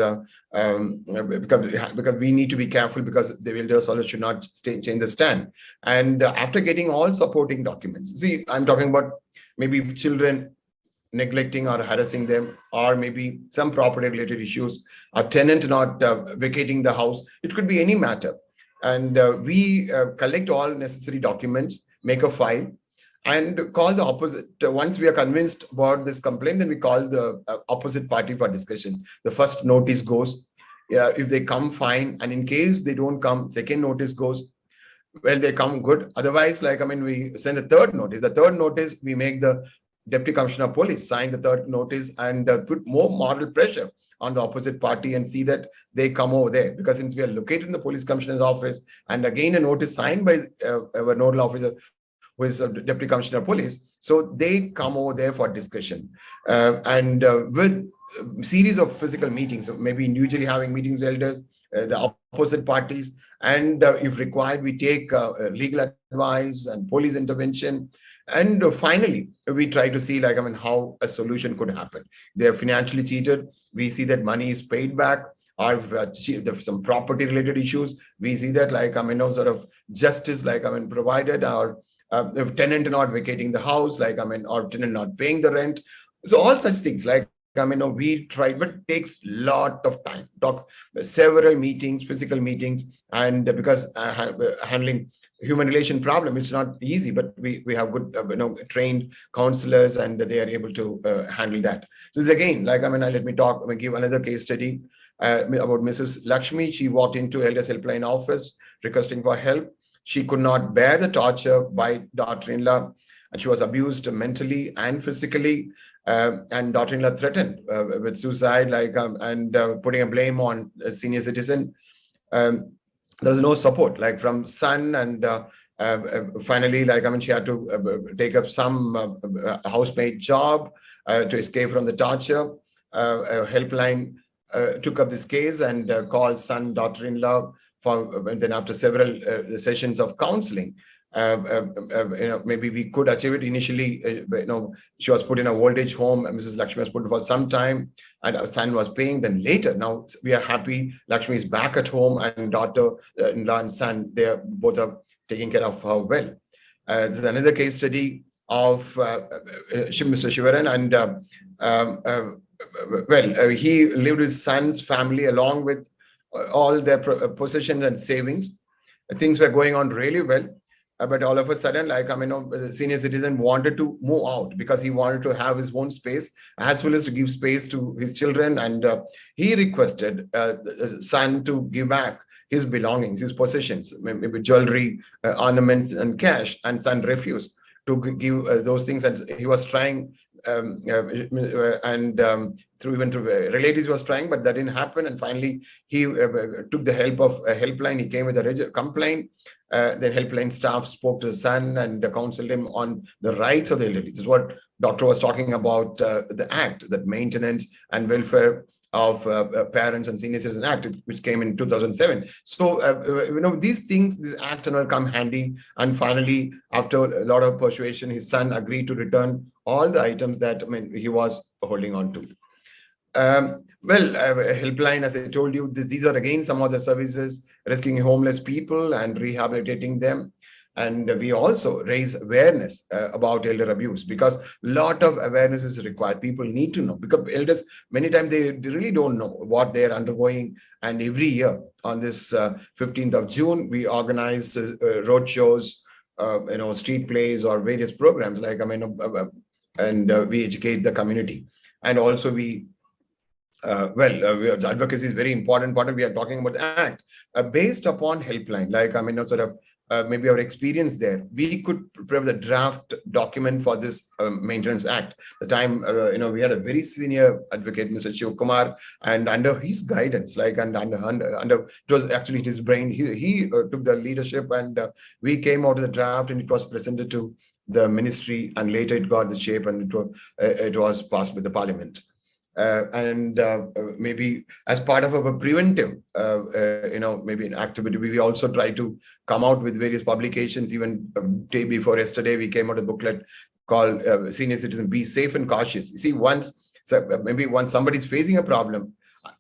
we need to be careful, because the elders also should not change the stand. And after getting all supporting documents, see, I'm talking about maybe children neglecting or harassing them, or maybe some property related issues, a tenant not vacating the house. It could be any matter. And we collect all necessary documents, make a file, and call the opposite. Once we are convinced about this complaint, then we call the opposite party for discussion. The first notice goes. If they come, fine. And in case they don't come, second notice goes. Well, they come, good. Otherwise, we send the third notice. The third notice, we make the Deputy Commissioner of Police sign the third notice and put more moral pressure on the opposite party and see that they come over there. Because since we are located in the Police Commissioner's office, and again a notice signed by our nodal officer, who is a Deputy Commissioner of Police, so they come over there for discussion. With a series of physical meetings, so maybe individually having meetings with elders, the opposite parties, and if required, we take legal advice and police intervention. And finally, we try to see how a solution could happen. They are financially cheated. We see that money is paid back. Or if there's some property related issues, we see that justice provided, or if tenant not vacating the house, or tenant not paying the rent. So all such things, I mean, we tried, but it takes a lot of time. Talk several meetings, physical meetings, and because handling human relation problem, it's not easy. But we have good, trained counselors, and they are able to handle that. So it's again, like, I mean, let me talk. I mean, give another case study about Mrs. Lakshmi. She walked into Elders Helpline office requesting for help. She could not bear the torture by daughter-in-law, and she was abused mentally and physically. And daughter-in-law threatened with suicide, and putting a blame on a senior citizen. There was no support, like from son, and finally, like, I mean, she had to take up some housemaid job to escape from the torture. A helpline took up this case and called son, daughter-in-law, and then after several sessions of counseling, maybe we could achieve it. Initially, she was put in a old age home. Mrs. Lakshmi was put for some time, and our son was paying. Then later, now we are happy. Lakshmi is back at home, and daughter-in-law and son, they are both are taking care of her well. This is another case study of Mr. Shivaran, and he lived with his son's family along with all their possessions and savings. Things were going on really well. But all of a sudden, like, I mean, the senior citizen wanted to move out because he wanted to have his own space, as well as to give space to his children. And he requested the son to give back his belongings, his possessions, maybe jewelry, ornaments, and cash. And son refused to give those things. And he was trying, through relatives, he was trying, but that didn't happen. And finally, he took the help of a helpline. He came with a complaint. The helpline staff spoke to the son and counseled him on the rights of the elderly. This is what doctor was talking about, the act, that Maintenance and Welfare of Parents and Senior Citizen Act, which came in 2007. So, these things, this act will come handy. And finally, after a lot of persuasion, his son agreed to return all the items that, I mean, he was holding on to. Helpline, as I told you, these are again some of the services rescuing homeless people and rehabilitating them. And we also raise awareness about elder abuse, because a lot of awareness is required. People need to know, because elders, many times they really don't know what they're undergoing. And every year on this 15th of June, we organize road shows, street plays or various programs, like, I mean, and we educate the community. And also advocacy is very important. We are talking about the act based upon helpline, like, I mean, maybe our experience there. We could prepare the draft document for this Maintenance Act. The time, we had a very senior advocate, Mr. Shiv Kumar, and under his guidance, like, and under it was actually his brain. He took the leadership, and we came out of the draft, and it was presented to the ministry, and later it got the shape, and it was passed with the parliament. Maybe as part of our preventive, maybe an activity, we also try to come out with various publications. Even day before yesterday, we came out a booklet called Senior Citizen, Be Safe and Cautious. You see, once somebody's facing a problem,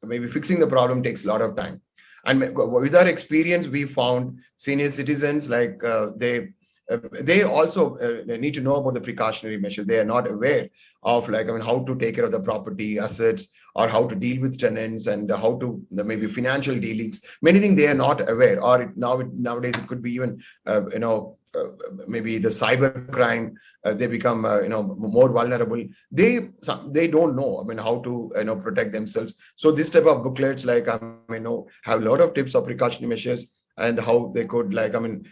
maybe fixing the problem takes a lot of time. And with our experience, we found senior citizens, like, they also need to know about the precautionary measures. They are not aware of, like, I mean, how to take care of the property assets, or how to deal with tenants, and how to maybe financial dealings. Many things they are not aware. Or nowadays it could be even maybe the cyber crime. They become more vulnerable. They don't know, I mean, how to protect themselves. So this type of booklets, like, I mean, have a lot of tips of precautionary measures, and how they could, like, I mean,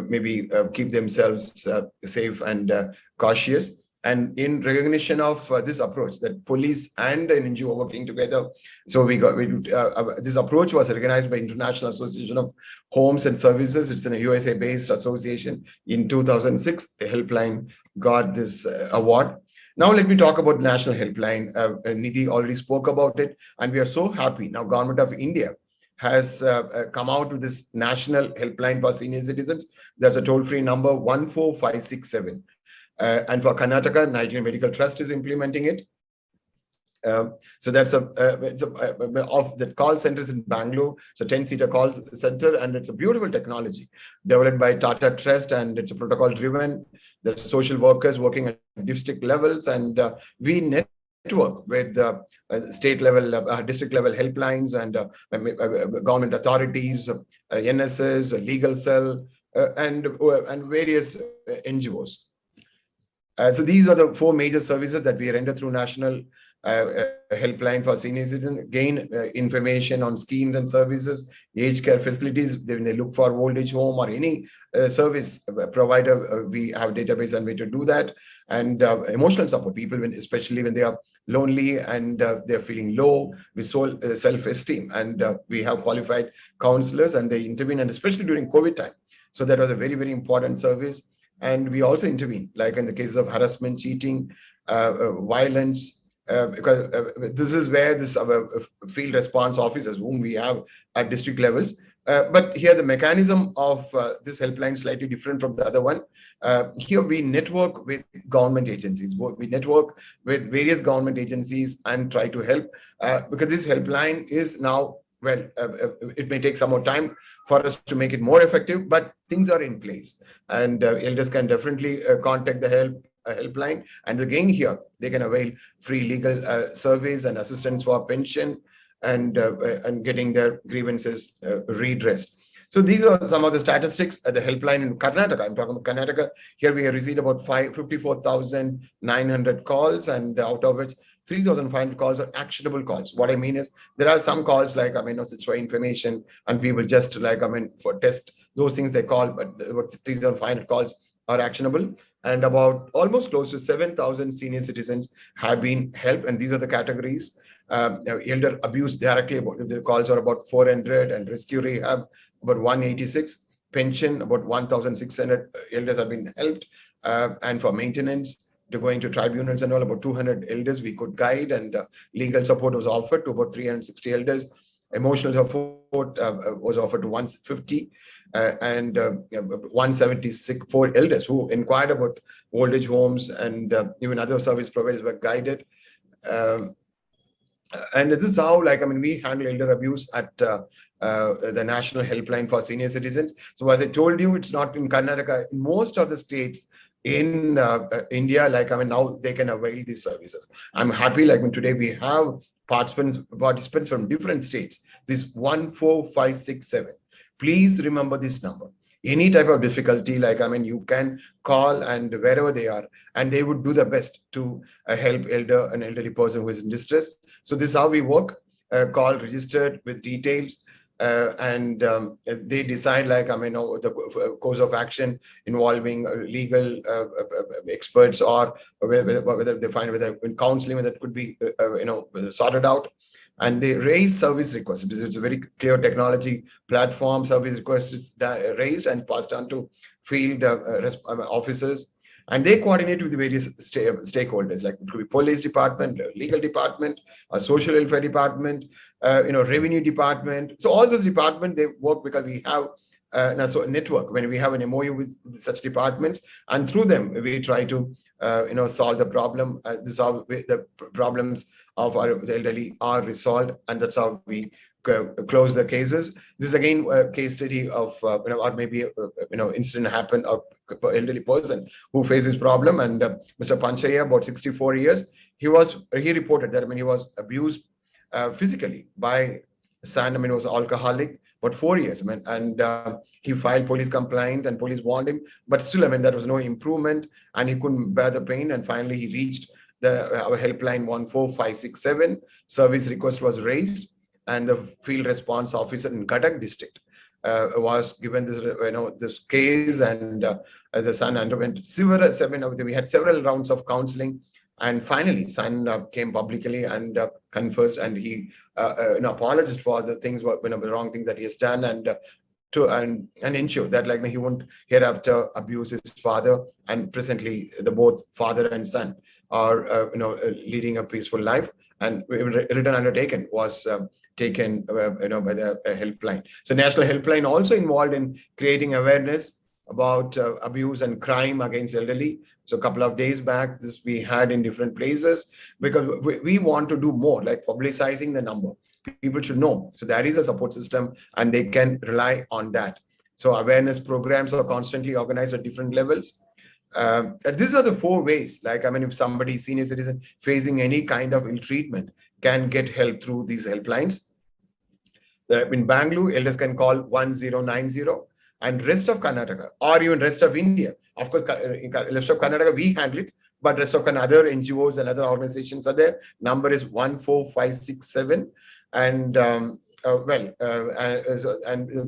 maybe keep themselves safe and cautious. And in recognition of this approach, that police and an NGO are working together, so this approach was recognized by International Association of Homes and Services. It's a USA-based association. In 2006, a helpline got this award. Now let me talk about National Helpline. Nidhi already spoke about it, and we are so happy. Now Government of India has come out with this National Helpline for Senior Citizens. There's a toll-free number 14567. And for Karnataka, Nigerian Medical Trust is implementing it. So that's of the call centers in Bangalore. It's a 10-seater call center, and it's a beautiful technology developed by Tata Trust, and it's a protocol driven. There's social workers working at district levels, and we network network with state level, district level helplines and government authorities, NSS, legal cell, and various NGOs. So these are the four major services that we render through National Helpline for Senior Citizens. Gain information on schemes and services, aged care facilities. When they look for old age home or any service provider, we have database and way to do that. And emotional support, people, especially when they are lonely and they're feeling low with self-esteem. And we have qualified counselors and they intervene, and especially during COVID time. So that was a very, very important service. And we also intervene, like in the cases of harassment, cheating, violence, because this is where this field response officers, whom we have at district levels. But here the mechanism of this helpline is slightly different from the other one. Here we network with government agencies. We network with various government agencies and try to help, because this helpline is now, well, it may take some more time for us to make it more effective, but things are in place. And elders can definitely contact the helpline. And again here, they can avail free legal service and assistance for pension and getting their grievances redressed. So these are some of the statistics at the helpline in Karnataka. I'm talking about Karnataka. Here we have received about 54,900 calls, and out of which 3,500 calls are actionable calls. What I mean is there are some calls like, it's for information and people just like, for test, those things they call, but about 3,500 calls are actionable. And about almost close to 7,000 senior citizens have been helped. And these are the categories. Elder abuse directly, the calls are about 400, and rescue rehab about 186, pension about 1,600 elders have been helped, and for maintenance to going to tribunals and all, about 200 elders we could guide, and legal support was offered to about 360 elders. Emotional support was offered to 150, and 176 for elders who inquired about old age homes, and even other service providers were guided. And this is how, we handle elder abuse at the National Helpline for Senior Citizens. So as I told you, it's not in Karnataka. In most of the states in India, now they can avail these services. I'm happy, today we have participants from different states. This 14567. Please remember this number. Any type of difficulty, you can call, and wherever they are, and they would do the best to help an elderly person who is in distress. So this is how we work. Call registered with details, and they decide the course of action involving legal experts, or whether they find whether in counseling whether it could be sorted out. And they raise service requests because it's a very clear technology platform. Service requests is raised and passed on to field officers, and they coordinate with the various stakeholders, like it could be police department, legal department, a social welfare department, revenue department. So all those departments, they work because we have a network. When we have an MOU with such departments, and through them we try to solve the problem. This is how the problems of the elderly are resolved, and that's how we close the cases. This is again a case study of or maybe incident happened, or elderly person who faces problem, and Mr. Panchaya, about 64 years, he reported that he was abused physically by son. He was alcoholic, but 4 years, and he filed police complaint, and police warned him, but still, there was no improvement, and he couldn't bear the pain, and finally he reached our helpline 14567. Service request was raised, and the field response officer in Gadag district was given this this case, and the son underwent we had several rounds of counseling, and finally son came publicly and confessed, and he apologized for the things, the wrong things that he has done, and ensure that he won't hereafter abuse his father. And presently the both father and son are leading a peaceful life, and written undertaken was taken by the helpline. So National Helpline also involved in creating awareness about abuse and crime against elderly. So a couple of days back, this we had in different places, because we want to do more, like publicizing the number. People should know. So there is a support system, and they can rely on that. So awareness programs are constantly organized at different levels. These are the four ways. Like, I mean, if somebody, senior citizen, facing any kind of ill treatment, can get help through these helplines. In Bangalore, elders can call 1090, and rest of Karnataka or even rest of India. Of course, in rest of Karnataka, we handle it, but rest of other NGOs and other organizations are there. Number is 14567. And and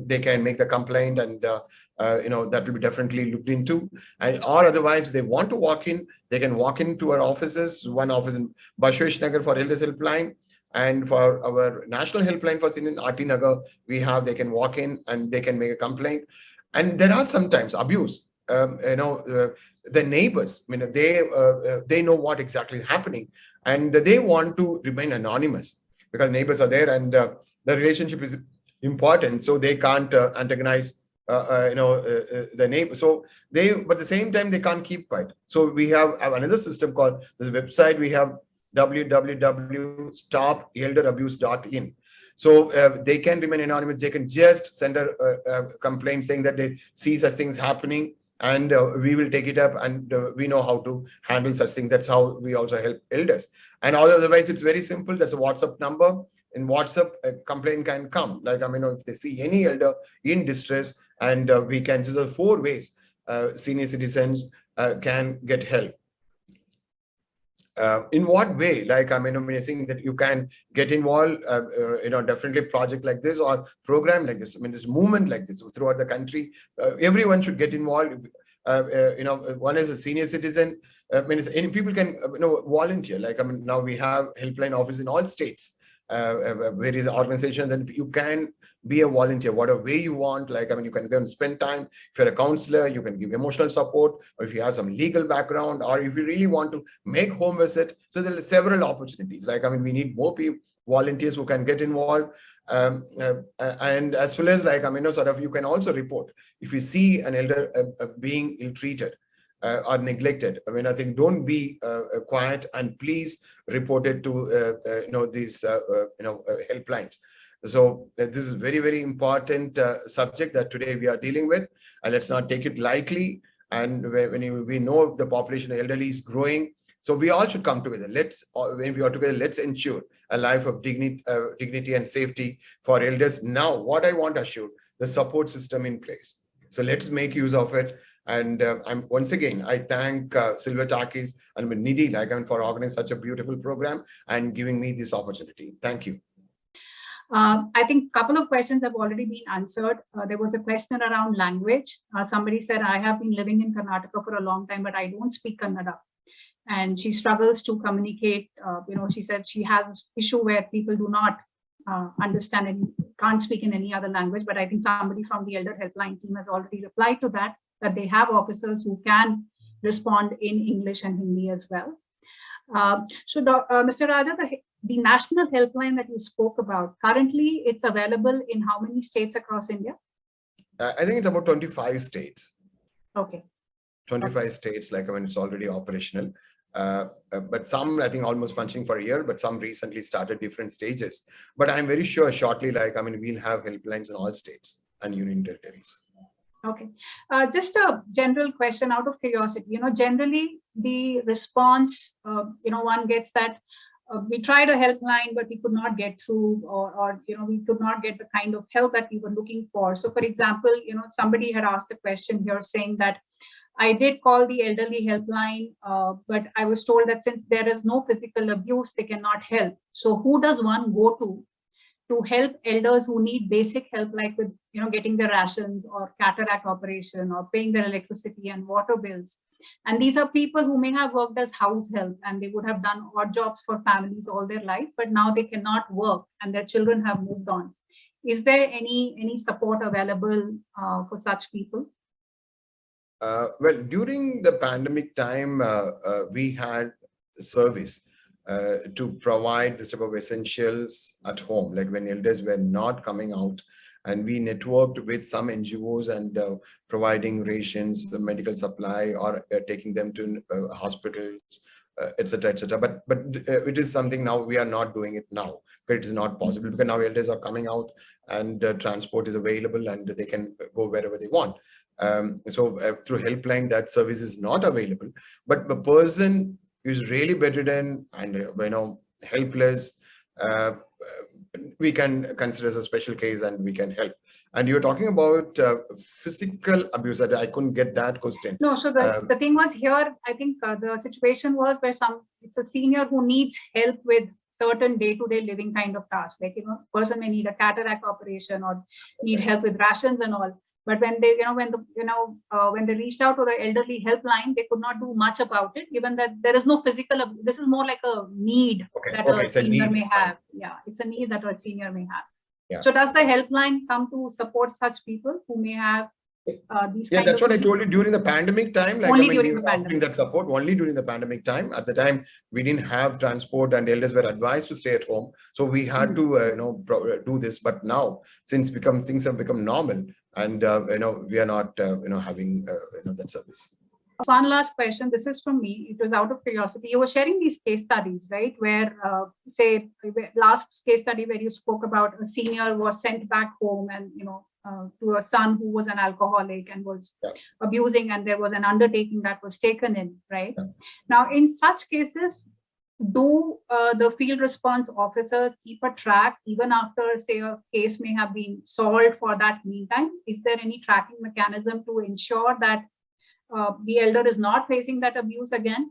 they can make the complaint, and that will be definitely looked into. And or otherwise, if they want to walk in, they can walk into our offices. One office in Bashwesh Nagar for Elders Helpline, and for our national helpline for Senior RT Nagar, they can walk in and they can make a complaint. And there are sometimes abuse. The neighbors, I mean, they know what exactly is happening, and they want to remain anonymous because neighbors are there, and the relationship is important, so they can't antagonize the neighbor. So but at the same time, they can't keep quiet. So we have another system called this website. We have www.stofelderabuse.in. So they can remain anonymous. They can just send a complaint saying that they see such things happening, and we will take it up, and we know how to handle such things. That's how we also help elders. And otherwise, it's very simple. There's a WhatsApp number. In WhatsApp, a complaint can come. Like, I mean, if they see any elder in distress, and we can, so there are four ways senior citizens can get help. In what way? Like, I mean, I'm saying that you can get involved, definitely project like this or program like this. I mean, this movement like this throughout the country, everyone should get involved. One is a senior citizen. I mean, any people can, volunteer. Like, I mean, now we have helpline office in all states, various organizations, and you can be a volunteer, whatever way you want. Like, I mean, you can go and spend time. If you're a counselor, you can give emotional support, or if you have some legal background, or if you really want to make home visit. So there are several opportunities. Like, I mean, we need more people, volunteers who can get involved. And as well as, like, I mean, you can also report if you see an elder being ill-treated or neglected. I mean, I think don't be quiet, and please report it to these helplines. So this is very, very important subject that today we are dealing with, and let's not take it lightly. And when we know the population of elderly is growing, so we all should come together. When we are together, let's ensure a life of dignity and safety for elders. Now, what I want to assure, the support system in place. So let's make use of it. And once again, I thank Silver Takis and Nidhi for organizing such a beautiful program and giving me this opportunity. Thank you. I think a couple of questions have already been answered. There was a question around language. Somebody said, I have been living in Karnataka for a long time, but I don't speak Kannada. And she struggles to communicate. She said she has this issue where people do not understand and can't speak in any other language. But I think somebody from the Elder Helpline team has already replied to that they have officers who can respond in English and Hindi as well. Mr. Raja, the national helpline that you spoke about, currently it's available in how many states across India? I think it's about 25 states. Okay. 25 states, like, I mean, it's already operational. But some, I think, almost functioning for a year, but some recently started different stages. But I'm very sure shortly, like, I mean, we'll have helplines in all states and union territories. Okay. Just a general question out of curiosity, generally the response, one gets that we tried a helpline, but we could not get through, or we could not get the kind of help that we were looking for. So for example, somebody had asked a question here saying that I did call the elderly helpline, but I was told that since there is no physical abuse, they cannot help. So who does one go to help elders who need basic help, like with getting their rations or cataract operation or paying their electricity and water bills? And these are people who may have worked as house help and they would have done odd jobs for families all their life, but now they cannot work and their children have moved on. Is there any support available for such people? Well, during the pandemic time, we had service to provide this type of essentials at home, like when elders were not coming out, and we networked with some NGOs and providing rations, the medical supply, or taking them to hospitals, etc., etc. But it is something now we are not doing it now, because it is not possible, because now elders are coming out and transport is available and they can go wherever they want. So through helpline, that service is not available. But the person who's really bedridden and helpless, we can consider as a special case and we can help. And you're talking about physical abuse. I couldn't get that question. No, so the thing was here, I think the situation was where it's a senior who needs help with certain day-to-day living kind of tasks. Like, person may need a cataract operation or need help with rations and all. But when they, when they reached out to the elderly helpline, they could not do much about it, given that there is no physical. This is more like a need that a senior may have. Yeah, it's a need that a senior may have. Yeah. So does the helpline come to support such people who may have these? Yeah, that's what I told you during the pandemic time. Like, only during the pandemic. That support only during the pandemic time. At the time, we didn't have transport, and elders were advised to stay at home, so we had to do this. But now, since things have become normal, and we are not having that service. One last question. This is from me. It was out of curiosity. You were sharing these case studies, right? Where, say, last case study where you spoke about a senior was sent back home and, to a son who was an alcoholic and was abusing, and there was an undertaking that was taken in, right? Yeah. Now, in such cases, do the field response officers keep a track even after, say, a case may have been solved for that meantime? Is there any tracking mechanism to ensure that the elder is not facing that abuse again?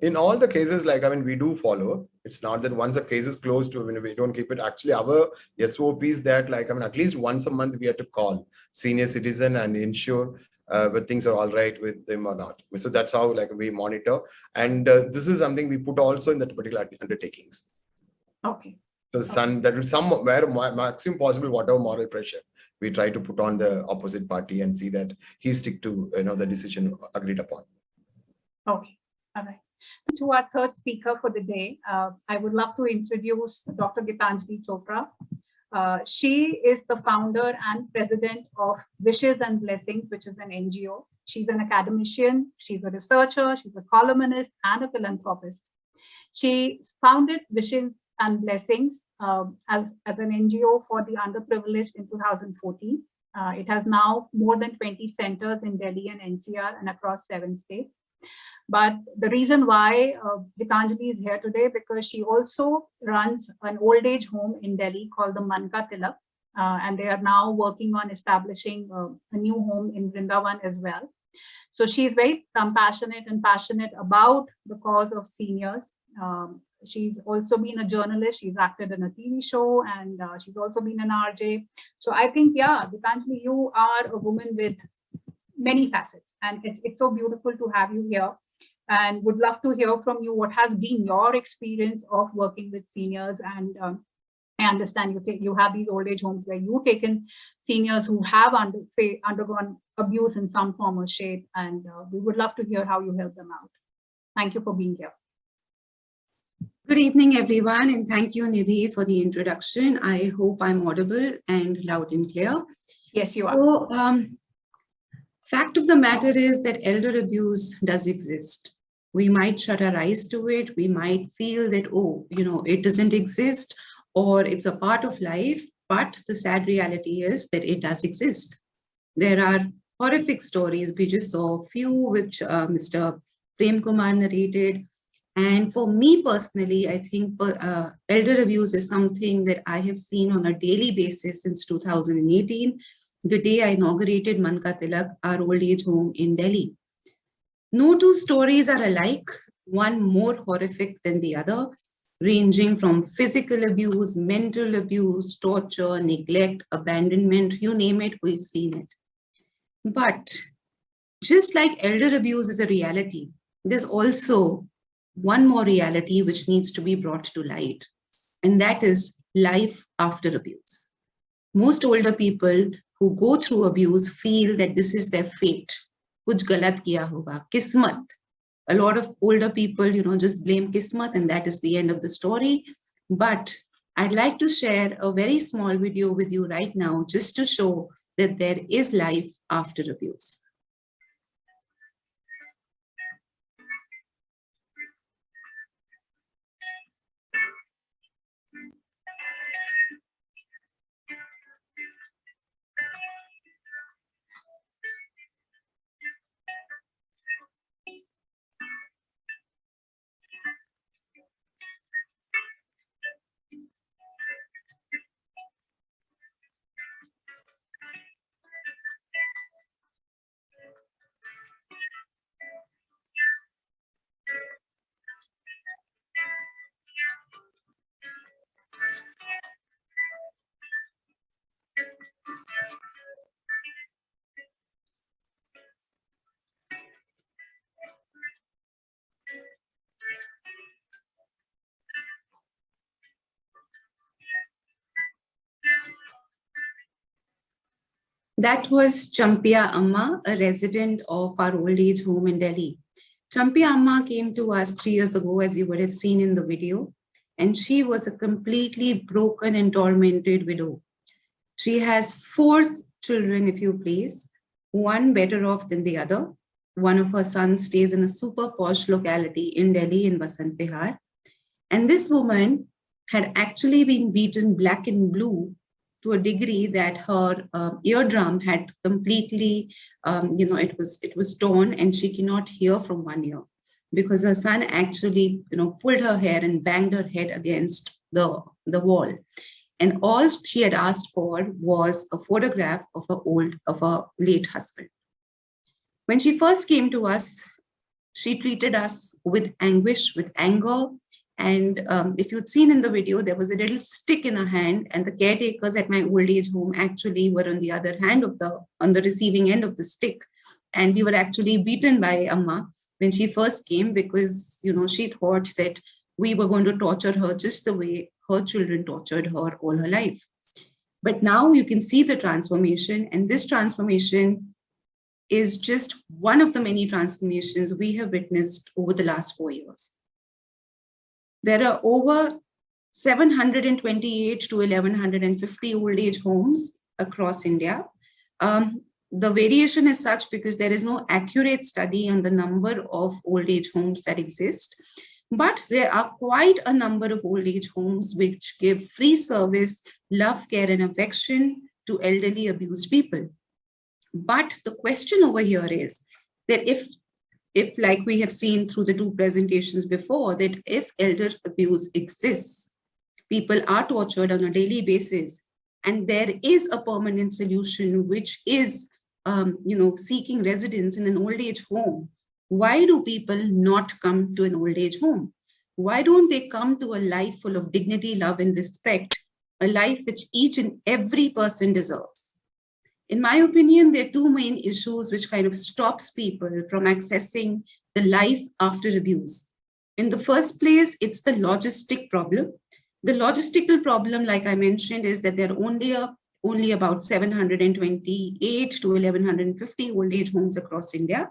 In all the cases, we do follow. It's not that once a case is closed, we don't keep it. Actually, our SOP is that, at least once a month, we have to call senior citizen and ensure whether things are all right with them or not. So that's how we monitor. And this is something we put also in the particular undertakings. Okay. So that will somewhere maximum possible, whatever moral pressure we try to put on the opposite party and see that he stick to the decision agreed upon. Okay, all right. To our third speaker for the day, I would love to introduce Dr. Gitanjali Chopra. She is the founder and president of Wishes and Blessings, which is an NGO. She's an academician, she's a researcher, she's a columnist, and a philanthropist. She founded Wishes and Blessings as an NGO for the underprivileged in 2014. It has now more than 20 centers in Delhi and NCR and across 7 states. But the reason why Gitanjali is here today, because she also runs an old age home in Delhi called the Man Ka Tilak, and they are now working on establishing a new home in Vrindavan as well. So she is very compassionate and passionate about the cause of seniors. She's also been a journalist. She's acted in a TV show, and she's also been an RJ. So I think, yeah, Gitanjali, you are a woman with many facets, and it's so beautiful to have you here. And would love to hear from you what has been your experience of working with seniors. And I understand you have these old age homes where you've taken seniors who have undergone abuse in some form or shape, and we would love to hear how you help them out. Thank you for being here. Good evening, everyone, and thank you, Nidhi, for the introduction. I hope I'm audible and loud and clear. Yes, you are. So, fact of the matter is that elder abuse does exist. We might shut our eyes to it. We might feel that, oh, it doesn't exist, or it's a part of life. But the sad reality is that it does exist. There are horrific stories. We just saw a few which Mr. Prem Kumar narrated. And for me personally, I think elder abuse is something that I have seen on a daily basis since 2018, the day I inaugurated Man Ka Tilak, our old age home in Delhi. No two stories are alike, one more horrific than the other, ranging from physical abuse, mental abuse, torture, neglect, abandonment, you name it, we've seen it. But just like elder abuse is a reality, there's also one more reality which needs to be brought to light, and that is life after abuse. Most older people who go through abuse feel that this is their fate. Kuch galat kiya hoga, kismat. A lot of older people, just blame kismat, and that is the end of the story. But I'd like to share a very small video with you right now, just to show that there is life after abuse. That was Champia Amma, a resident of our old age home in Delhi. Champia Amma came to us 3 years ago, as you would have seen in the video, and she was a completely broken and tormented widow. She has 4 children, if you please, one better off than the other. One of her sons stays in a super posh locality in Delhi in Basant Vihar. And this woman had actually been beaten black and blue to a degree that her eardrum had completely, it was torn, and she cannot hear from one ear because her son actually, pulled her hair and banged her head against the wall. And all she had asked for was a photograph of her late husband. When she first came to us, she treated us with anguish, with anger. And if you'd seen in the video, there was a little stick in her hand, and the caretakers at my old age home actually were on the other hand on the receiving end of the stick. And we were actually beaten by Amma when she first came because, she thought that we were going to torture her just the way her children tortured her all her life. But now you can see the transformation, and this transformation is just one of the many transformations we have witnessed over the last 4 years. There are over 728 to 1150 old age homes across India. The variation is such because there is no accurate study on the number of old age homes that exist. But there are quite a number of old age homes which give free service, love, care, and affection to elderly abused people. But the question over here is that if like we have seen through the 2 presentations before, that if elder abuse exists, people are tortured on a daily basis, and there is a permanent solution, which is, seeking residence in an old age home, why do people not come to an old age home? Why don't they come to a life full of dignity, love, and respect, a life which each and every person deserves? In my opinion, there are 2 main issues which kind of stops people from accessing the life after abuse. In the first place, it's the logistic problem. The logistical problem, like I mentioned, is that there are only about 728 to 1150 old age homes across India,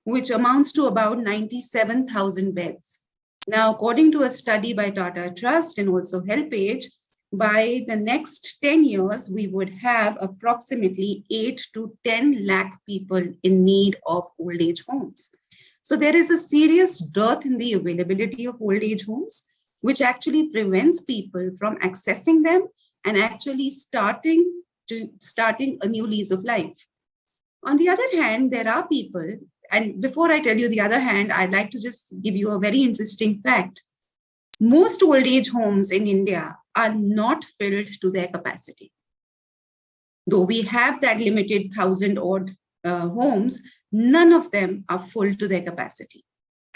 which amounts to about 97,000 beds. Now, according to a study by Tata Trust and also HelpAge, by the next 10 years, we would have approximately 8 to 10 lakh people in need of old age homes. So there is a serious dearth in the availability of old age homes, which actually prevents people from accessing them and actually starting a new lease of life. On the other hand, there are people, and before I tell you the other hand, I'd like to just give you a very interesting fact. Most old age homes in India are not filled to their capacity. Though we have that limited 1,000 odd homes, none of them are full to their capacity.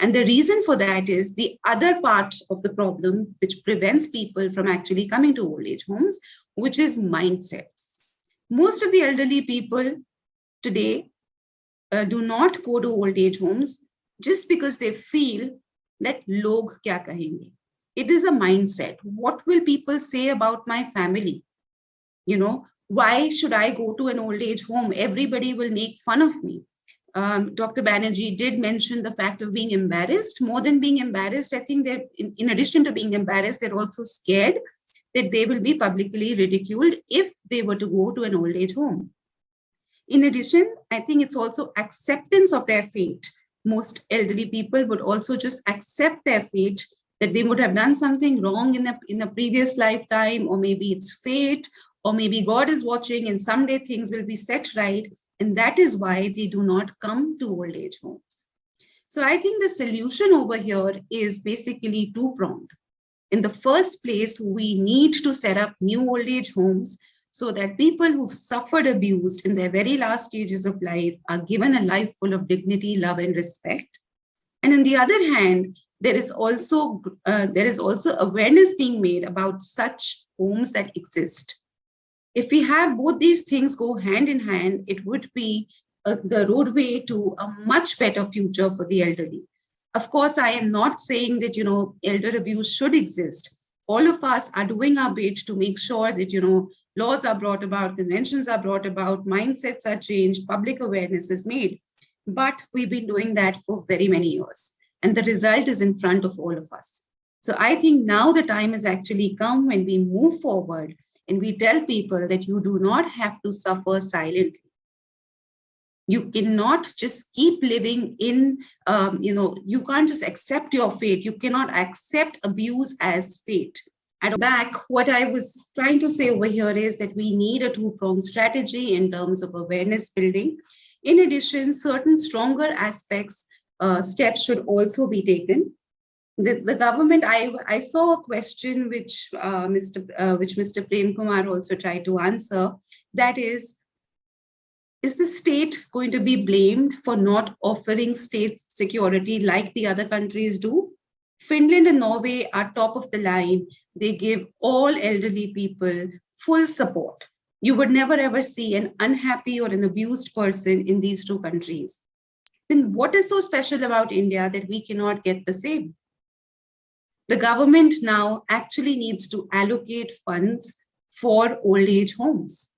And the reason for that is the other part of the problem which prevents people from actually coming to old age homes, which is mindsets. Most of the elderly people today do not go to old age homes just because they feel that log kya kahenge. It is a mindset. What will people say about my family? Why should I go to an old age home? Everybody will make fun of me. Dr. Banerjee did mention the fact of being embarrassed. More than being embarrassed, I think that in addition to being embarrassed, they're also scared that they will be publicly ridiculed if they were to go to an old age home. In addition, I think it's also acceptance of their fate. Most elderly people would also just accept their fate, that they would have done something wrong in a previous lifetime, or maybe it's fate, or maybe God is watching and someday things will be set right. And that is why they do not come to old age homes. So I think the solution over here is basically 2-pronged. In the first place, we need to set up new old age homes so that people who've suffered abuse in their very last stages of life are given a life full of dignity, love, and respect. And on the other hand, there is also awareness being made about such homes that exist. If we have both these things go hand in hand, it would be the roadway to a much better future for the elderly. Of course, I am not saying that, elder abuse should exist. All of us are doing our bit to make sure that, Laws are brought about, conventions are brought about, mindsets are changed, public awareness is made. But we've been doing that for very many years. And the result is in front of all of us. So I think now the time has actually come when we move forward and we tell people that you do not have to suffer silently. You cannot just keep living in, you can't just accept your fate. You cannot accept abuse as fate. And back, what I was trying to say over here is that we need a two-pronged strategy in terms of awareness building. In addition, certain stronger aspects, steps should also be taken. The government, I saw a question which Mr. Prem Kumar also tried to answer. That is the state going to be blamed for not offering state security like the other countries do? Finland and Norway are top of the line. They give all elderly people full support. You would never ever see an unhappy or an abused person in these two countries. Then what is so special about India that we cannot get the same? The government now actually needs to allocate funds for old age homes.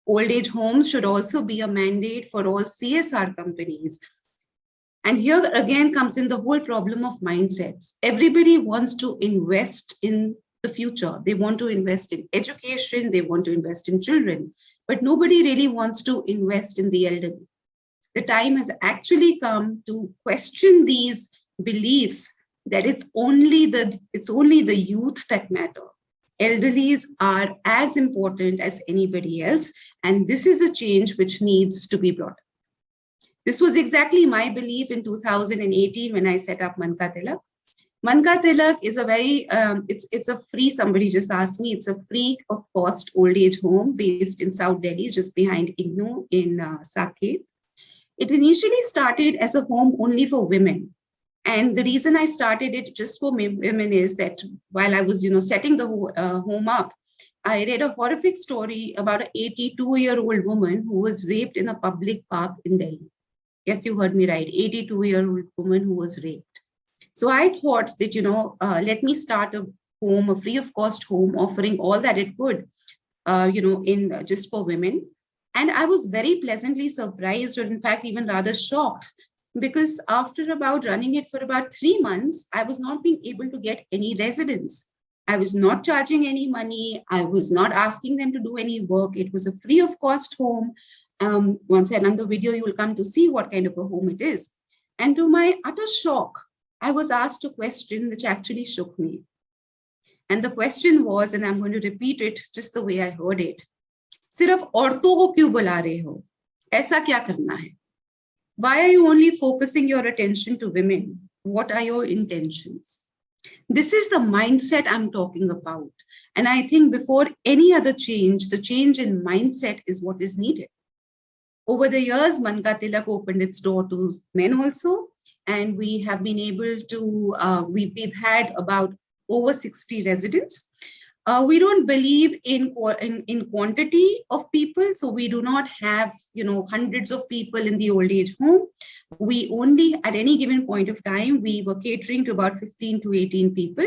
Old age homes should also be a mandate for all CSR companies. And here again comes in the whole problem of mindsets. Everybody wants to invest in the future. They want to invest in education. They want to invest in children. But nobody really wants to invest in the elderly. The time has actually come to question these beliefs that it's only the youth that matter. Elderlies are as important as anybody else, and this is a change which needs to be brought. This was exactly my belief in 2018 when I set up Mann Ka Tilak. Mann Ka Tilak is a very, it's a free, somebody just asked me, it's a free of cost old age home based in South Delhi, just behind IGNOU in Saket. It initially started as a home only for women. And the reason I started it just for women is that while I was, setting the home up, I read a horrific story about an 82-year-old woman who was raped in a public park in Delhi. Yes, you heard me right, 82-year-old woman who was raped. So I thought that, let me start a home, a free of cost home, offering all that it could, in just for women. And I was very pleasantly surprised, or in fact, even rather shocked, because after about running it for about 3 months, I was not being able to get any residents. I was not charging any money. I was not asking them to do any work. It was a free of cost home. Once I run the video, you will come to see what kind of a home it is. And to my utter shock, I was asked a question which actually shook me. And the question was, and I'm going to repeat it just the way I heard it. सिर्फ औरतों को क्यों बुला रहे हो? ऐसा क्या करना है? Why are you only focusing your attention to women? What are your intentions? This is the mindset I'm talking about. And I think before any other change, the change in mindset is what is needed. Over the years, Mann Ka Tilak opened its door to men also. And we have been able to, we've had about over 60 residents. We don't believe in quantity of people, so we do not have hundreds of people in the old age home. We only, at any given point of time, we were catering to about 15 to 18 people.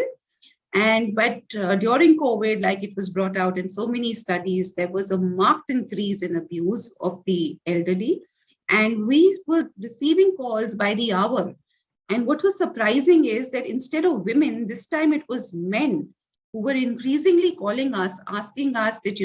But during COVID, like it was brought out in so many studies, there was a marked increase in abuse of the elderly, and we were receiving calls by the hour. And what was surprising is that instead of women, this time it was men who were increasingly calling us, asking us that,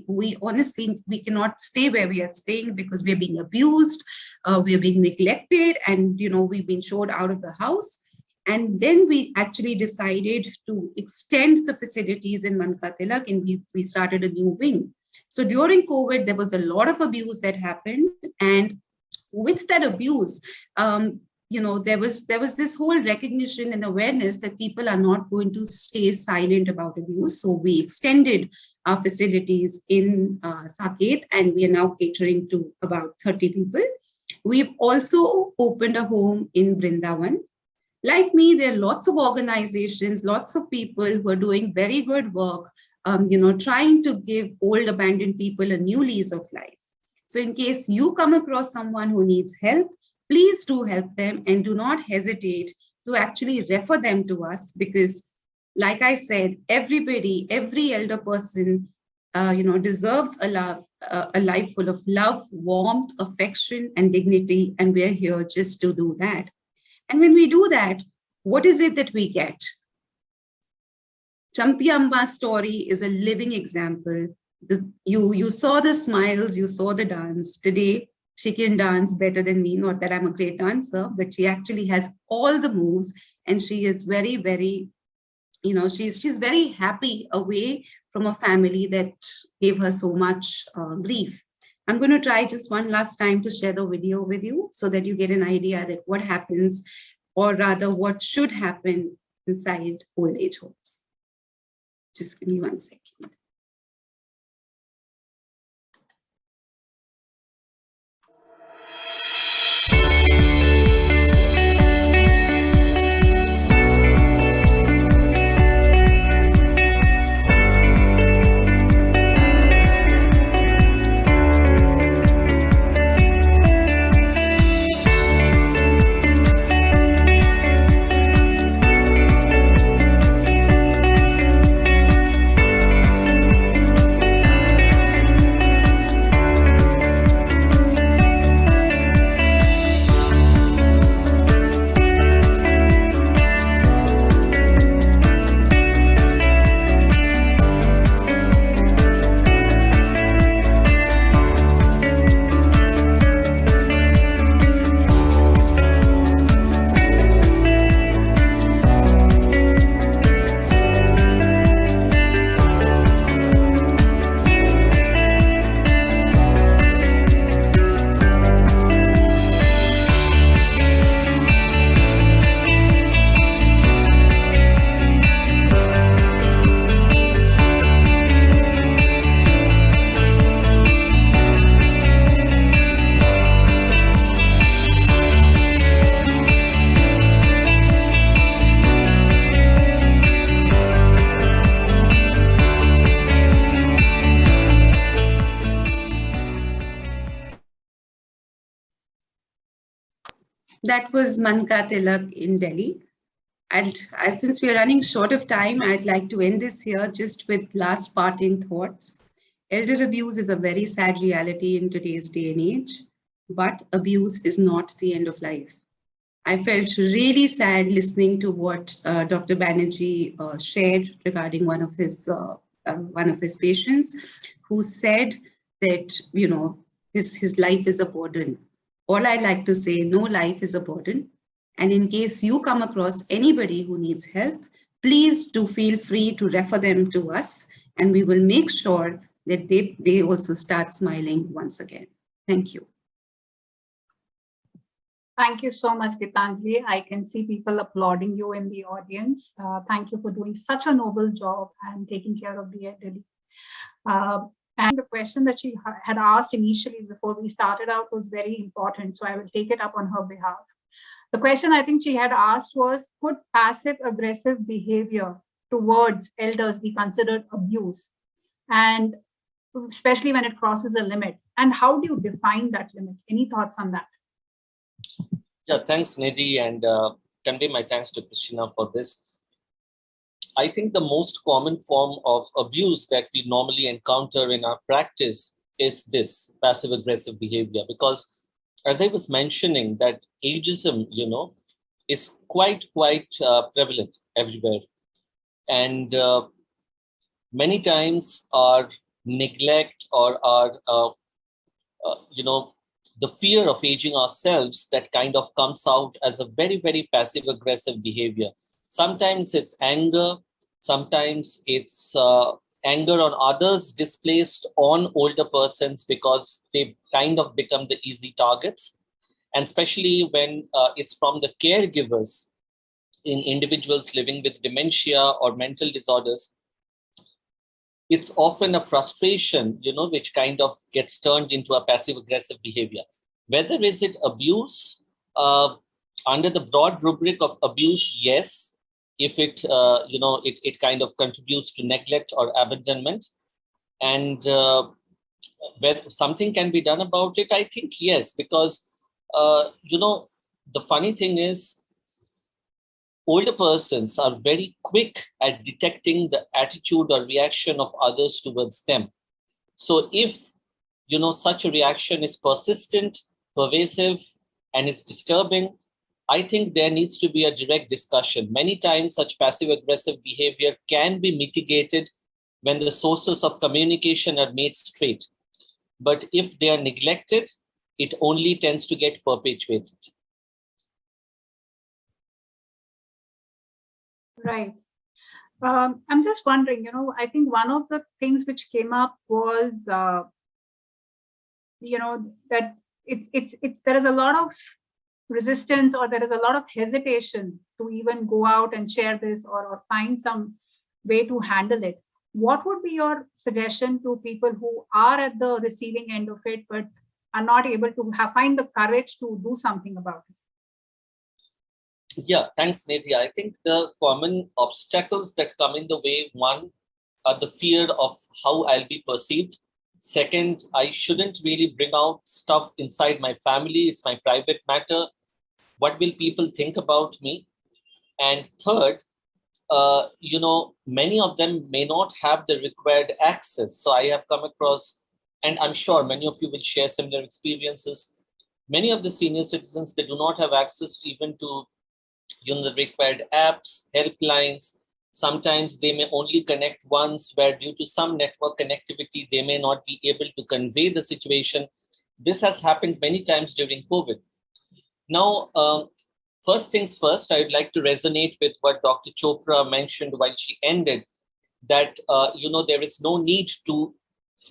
we honestly, we cannot stay where we are staying because we're being abused, we're being neglected, and, we've been showed out of the house. And then we actually decided to extend the facilities in Mann Ka Tilak, and we started a new wing. So during COVID, there was a lot of abuse that happened. And with that abuse, there was this whole recognition and awareness that people are not going to stay silent about abuse. So we extended our facilities in Saket, and we are now catering to about 30 people. We've also opened a home in Vrindavan. Like me, there are lots of organizations, lots of people who are doing very good work, trying to give old abandoned people a new lease of life. So in case you come across someone who needs help, please do help them, and do not hesitate to actually refer them to us, because like I said, every elder person deserves a life full of love, warmth, affection, and dignity. And we're here just to do that. And when we do that, what is it that we get? Champi Amba's story is a living example. You saw the smiles, you saw the dance. Today, she can dance better than me. Not that I'm a great dancer, but she actually has all the moves, and she is very, very, she's very happy away from a family that gave her so much grief. I'm going to try just one last time to share the video with you so that you get an idea that what happens, or rather what should happen inside old age homes. Just give me 1 second. That was Manka Tilak in Delhi. And since we are running short of time, I'd like to end this here just with last parting thoughts. Elder abuse is a very sad reality in today's day and age, but abuse is not the end of life. I felt really sad listening to what Dr. Banerjee shared regarding one of his patients, who said that his life is a burden. All I like to say, no life is a burden. And in case you come across anybody who needs help, please do feel free to refer them to us, and we will make sure that they also start smiling once again. Thank you. Thank you so much, Gitanjali. I can see people applauding you in the audience. Thank you for doing such a noble job and taking care of the elderly. And the question that she had asked initially before we started out was very important, so I will take it up on her behalf. The question I think she had asked was, could passive-aggressive behavior towards elders be considered abuse? And especially when it crosses a limit. And how do you define that limit? Any thoughts on that? Yeah, thanks, Nidhi, and convey my thanks to Christina for this. I think the most common form of abuse that we normally encounter in our practice is this passive-aggressive behavior, because as I was mentioning, that ageism, is quite prevalent everywhere. And many times our neglect or our, the fear of aging ourselves, that kind of comes out as a very, very passive-aggressive behavior. Sometimes it's anger, sometimes it's anger on others displaced on older persons because they kind of become the easy targets. And especially when it's from the caregivers in individuals living with dementia or mental disorders, it's often a frustration, which kind of gets turned into a passive-aggressive behavior. Whether is it abuse, under the broad rubric of abuse, yes, if it, it kind of contributes to neglect or abandonment. And whether something can be done about it, I think yes, because, the funny thing is, older persons are very quick at detecting the attitude or reaction of others towards them. So if, such a reaction is persistent, pervasive, and it's disturbing, I think there needs to be a direct discussion. Many times such passive-aggressive behavior can be mitigated when the sources of communication are made straight. But if they are neglected, it only tends to get perpetuated. Right. I'm just wondering, I think one of the things which came up was, that there is a lot of resistance, or there is a lot of hesitation to even go out and share this, or find some way to handle it. What would be your suggestion to people who are at the receiving end of it, but are not able to find the courage to do something about it? Yeah, thanks, Nidhi. I think the common obstacles that come in the way, one, are the fear of how I'll be perceived. Second, I shouldn't really bring out stuff inside my family. It's my private matter. What will people think about me? And third, many of them may not have the required access. So I have come across, and I'm sure many of you will share similar experiences. Many of the senior citizens, they do not have access even to the required apps, helplines. Sometimes they may only connect once, where due to some network connectivity, they may not be able to convey the situation. This has happened many times during COVID. Now, first things first, I would like to resonate with what Dr. Chopra mentioned while she ended, that, there is no need to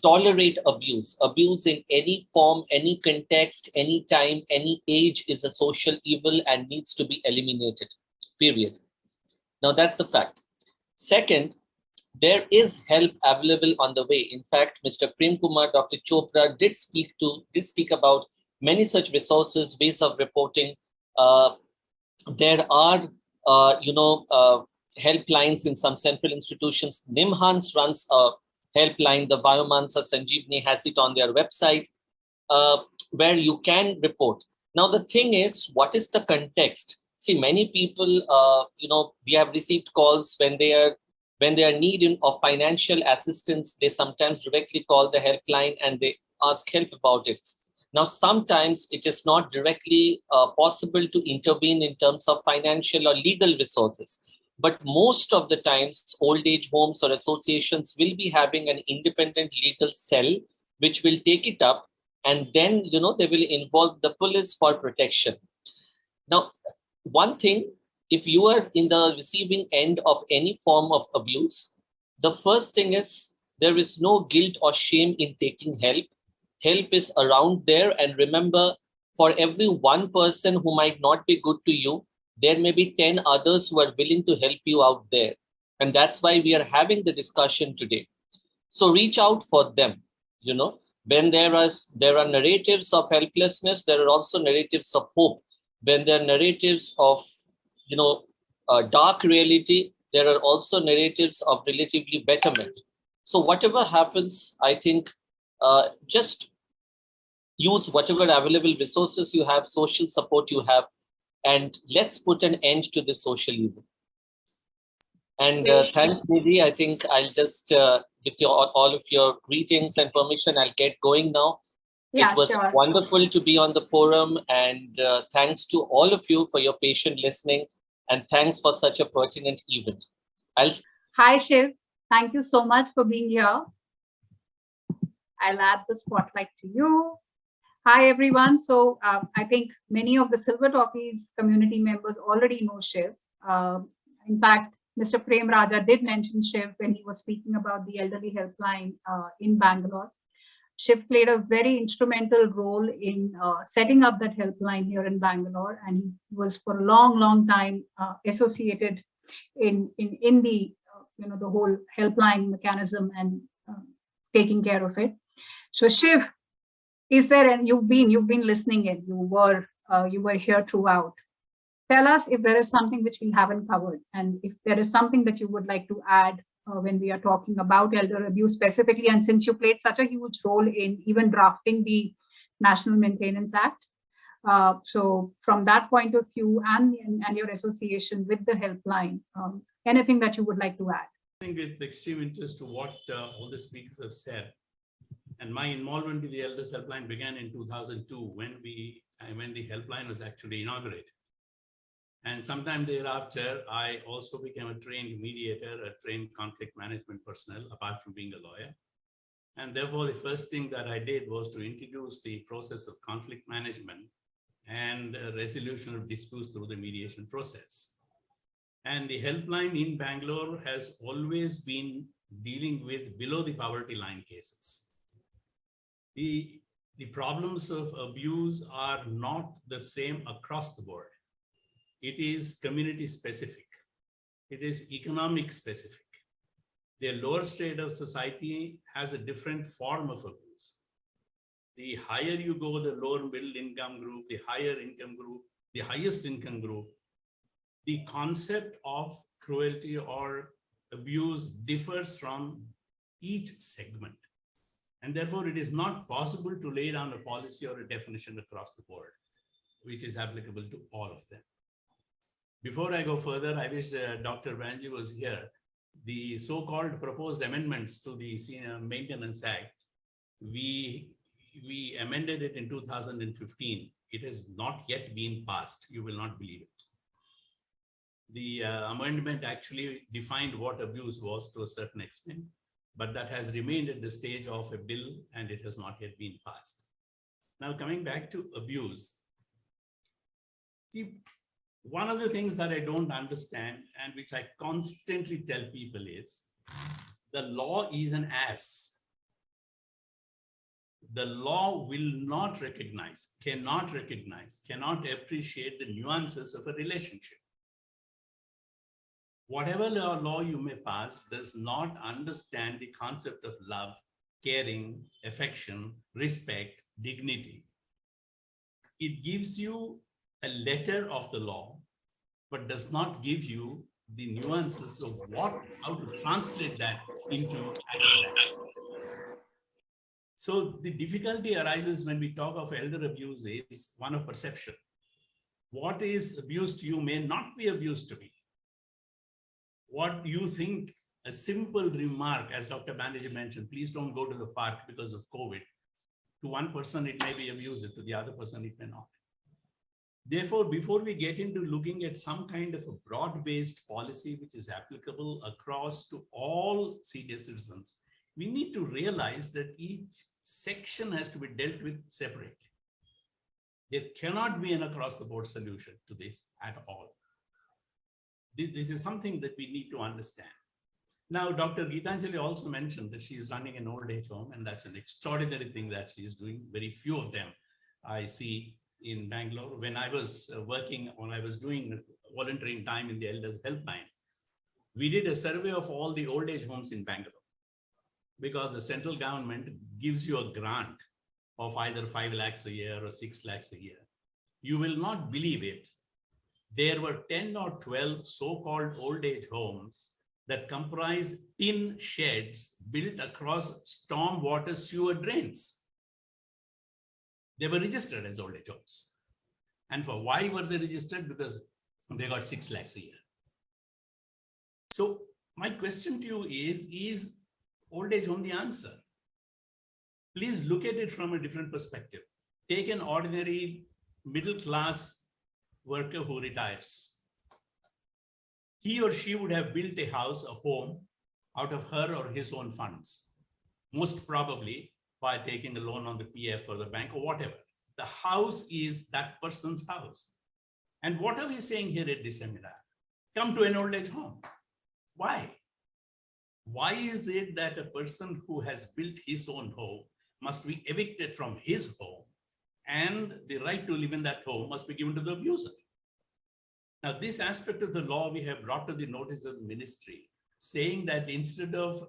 tolerate abuse. Abuse in any form, any context, any time, any age is a social evil and needs to be eliminated, period. Now, that's the fact. Second, there is help available on the way. In fact, Mr. Prem Kumar, Dr. Chopra did speak about many such resources, ways of reporting. There are, helplines in some central institutions. NIMHANS runs a helpline. The Biomansa Sanjeevani has it on their website, where you can report. Now, the thing is, what is the context? See, many people, we have received calls when they are needing of financial assistance. They sometimes directly call the helpline and they ask help about it. Now, sometimes it is not directly possible to intervene in terms of financial or legal resources. But most of the times, old age homes or associations will be having an independent legal cell, which will take it up, and then, they will involve the police for protection. Now, one thing, if you are in the receiving end of any form of abuse, the first thing is there is no guilt or shame in taking help. Help is around there. And remember, for every one person who might not be good to you, there may be 10 others who are willing to help you out there. And that's why we are having the discussion today. So reach out for them. When there are narratives of helplessness, there are also narratives of hope. When there are narratives of, dark reality, there are also narratives of relatively betterment. So whatever happens, I think, just use whatever available resources you have, social support you have, and let's put an end to this social evil. And thanks, Nidhi. I think I'll just, with all of your greetings and permission, I'll get going now. Yeah, it was sure. Wonderful to be on the forum, and thanks to all of you for your patient listening, and thanks for such a pertinent event. Hi, Shiv. Thank you so much for being here. I'll add the spotlight to you. Hi, everyone. So I think many of the Silver Talkies community members already know Shiv. In fact, Mr. Prem Raja did mention Shiv when he was speaking about the elderly helpline in Bangalore. Shiv played a very instrumental role in setting up that helpline here in Bangalore, and he was for a long time associated in the the whole helpline mechanism and taking care of it. So Shiv, is there, and you've been listening in, you were here throughout. Tell us if there is something which we haven't covered, and if there is something that you would like to add when we are talking about elder abuse specifically, and since you played such a huge role in even drafting the National Maintenance Act. So from that point of view and your association with the helpline, anything that you would like to add? I think with extreme interest to what all the speakers have said. And my involvement with the Elders Helpline began in 2002 when the helpline was actually inaugurated. And sometime thereafter, I also became a trained mediator, a trained conflict management personnel, apart from being a lawyer. And therefore, the first thing that I did was to introduce the process of conflict management and resolution of disputes through the mediation process. And the helpline in Bangalore has always been dealing with below the poverty line cases. The problems of abuse are not the same across the board. It is community specific. It is economic specific. The lower state of society has a different form of abuse. The higher you go, the lower middle income group, the higher income group, the highest income group, the concept of cruelty or abuse differs from each segment. And therefore, it is not possible to lay down a policy or a definition across the board, which is applicable to all of them. Before I go further, I wish Dr. Banji was here. The so-called proposed amendments to the Senior Maintenance Act, we amended it in 2015. It has not yet been passed. You will not believe it. The amendment actually defined what abuse was to a certain extent, but that has remained at the stage of a bill and it has not yet been passed. Now, coming back to abuse, one of the things that I don't understand and which I constantly tell people is the law is an ass. The law will not recognize, cannot appreciate the nuances of a relationship. Whatever law you may pass does not understand the concept of love, caring, affection, respect, dignity. It gives you a letter of the law, but does not give you the nuances of how to translate that into action. So the difficulty arises when we talk of elder abuse is one of perception. What is abuse to you may not be abuse to me. What you think, a simple remark, as Dr. Banerjee mentioned, please don't go to the park because of COVID. To one person, it may be abusive, to the other person, it may not. Therefore, before we get into looking at some kind of a broad-based policy which is applicable across to all senior citizens, we need to realize that each section has to be dealt with separately. There cannot be an across-the-board solution to this at all. This is something that we need to understand. Now, Dr. Geetanjali also mentioned that she is running an old age home, and that's an extraordinary thing that she is doing. Very few of them I see in Bangalore. When I was doing volunteering time in the Elders Helpline, we did a survey of all the old age homes in Bangalore because the central government gives you a grant of either 5 lakhs a year or 6 lakhs a year. You will not believe it. There were 10 or 12 so-called old age homes that comprised tin sheds built across stormwater sewer drains. They were registered as old age homes. And for why were they registered? Because they got 6 lakhs a year. So my question to you is old age home the answer? Please look at it from a different perspective. Take an ordinary middle-class worker who retires. He or she would have built a house, a home, out of her or his own funds, most probably by taking a loan on the PF or the bank or whatever. The house is that person's house. And what are we saying here at this seminar? Come to an old age home. Why? Why is it that a person who has built his own home must be evicted from his home and the right to live in that home must be given to the abuser? Now, this aspect of the law we have brought to the notice of the ministry, saying that instead of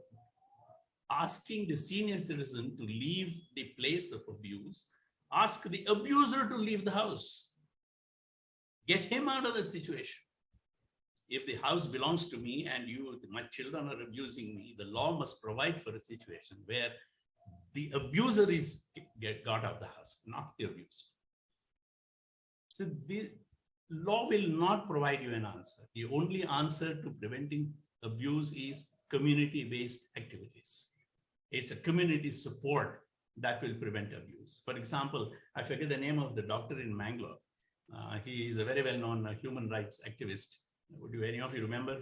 asking the senior citizen to leave the place of abuse, ask the abuser to leave the house. Get him out of that situation. If the house belongs to me and my children are abusing me, the law must provide for a situation where the abuser is got out of the house, not the abuser. So the law will not provide you an answer. The only answer to preventing abuse is community-based activities. It's a community support that will prevent abuse. For example, I forget the name of the doctor in Mangalore. He is a very well-known human rights activist. Would you, any of you remember?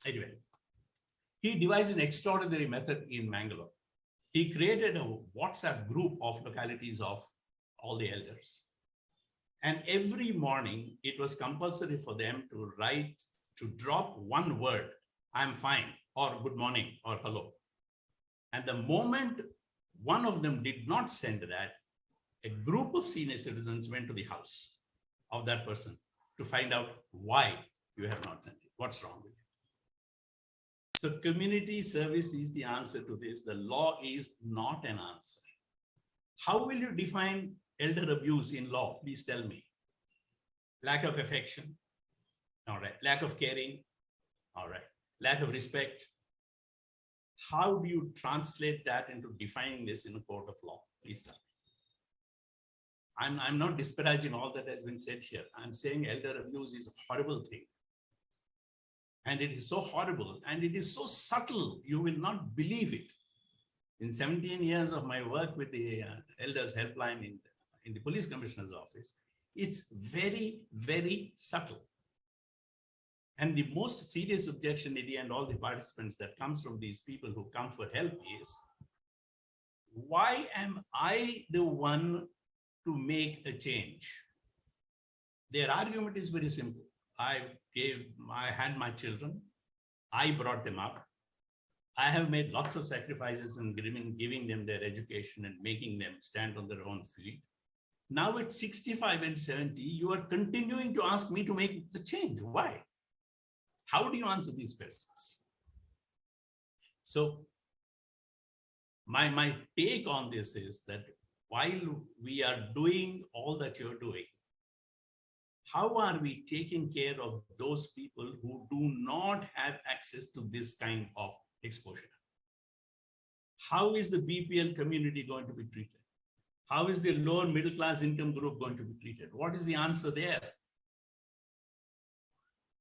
Anyway, he devised an extraordinary method in Mangalore. He created a WhatsApp group of localities of all the elders. And every morning, it was compulsory for them to write, to drop one word, I'm fine, or good morning, or hello. And the moment one of them did not send that, a group of senior citizens went to the house of that person to find out why you have not sent it. What's wrong with it? So community service is the answer to this. The law is not an answer. How will you define elder abuse in law? Please tell me. Lack of affection. All right. Lack of caring. All right. Lack of respect. How do you translate that into defining this in a court of law? Please tell me. I'm not disparaging all that has been said here. I'm saying elder abuse is a horrible thing. And it is so horrible and it is so subtle, you will not believe it. In 17 years of my work with the elders helpline in the police commissioner's office, it's very, very subtle. And the most serious objection, Nidhi, and all the participants that comes from these people who come for help is, why am I the one to make a change? Their argument is very simple. I had my children, I brought them up. I have made lots of sacrifices in giving them their education and making them stand on their own feet. Now at 65 and 70, you are continuing to ask me to make the change. Why? How do you answer these questions? So my take on this is that while we are doing all that you're doing, how are we taking care of those people who do not have access to this kind of exposure? How is the BPL community going to be treated? How is the lower middle class income group going to be treated? What is the answer there?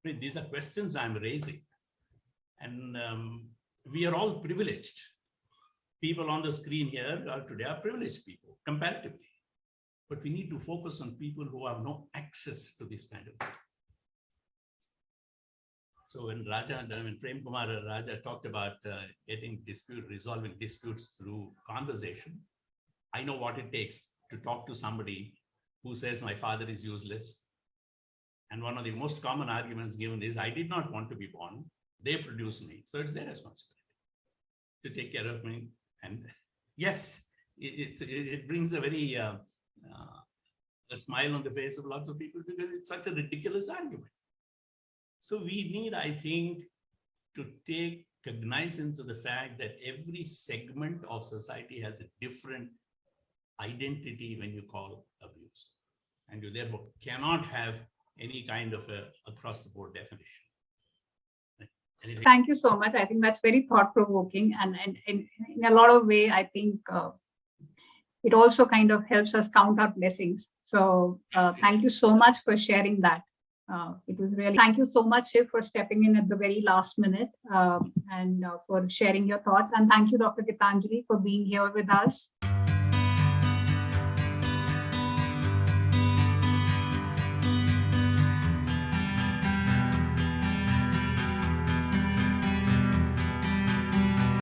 I mean, these are questions I'm raising. And we are all privileged. People on the screen here today are privileged people, comparatively. But we need to focus on people who have no access to this kind of thing. So when Prem Kumar Raja talked about resolving disputes through conversation, I know what it takes to talk to somebody who says my father is useless. And one of the most common arguments given is, I did not want to be born. They produced me. So it's their responsibility to take care of me. And yes, it brings a very a smile on the face of lots of people because it's such a ridiculous argument. So we need, I think, to take cognizance of the fact that every segment of society has a different identity when you call abuse. And you therefore cannot have any kind of a across-the-board definition. Anything? Thank you so much. I think that's very thought-provoking, and in a lot of way, I think it also kind of helps us count our blessings. So thank you so much for sharing that. It was really, thank you so much, Shiv, for stepping in at the very last minute and for sharing your thoughts. And thank you, Dr. Gitanjali, for being here with us.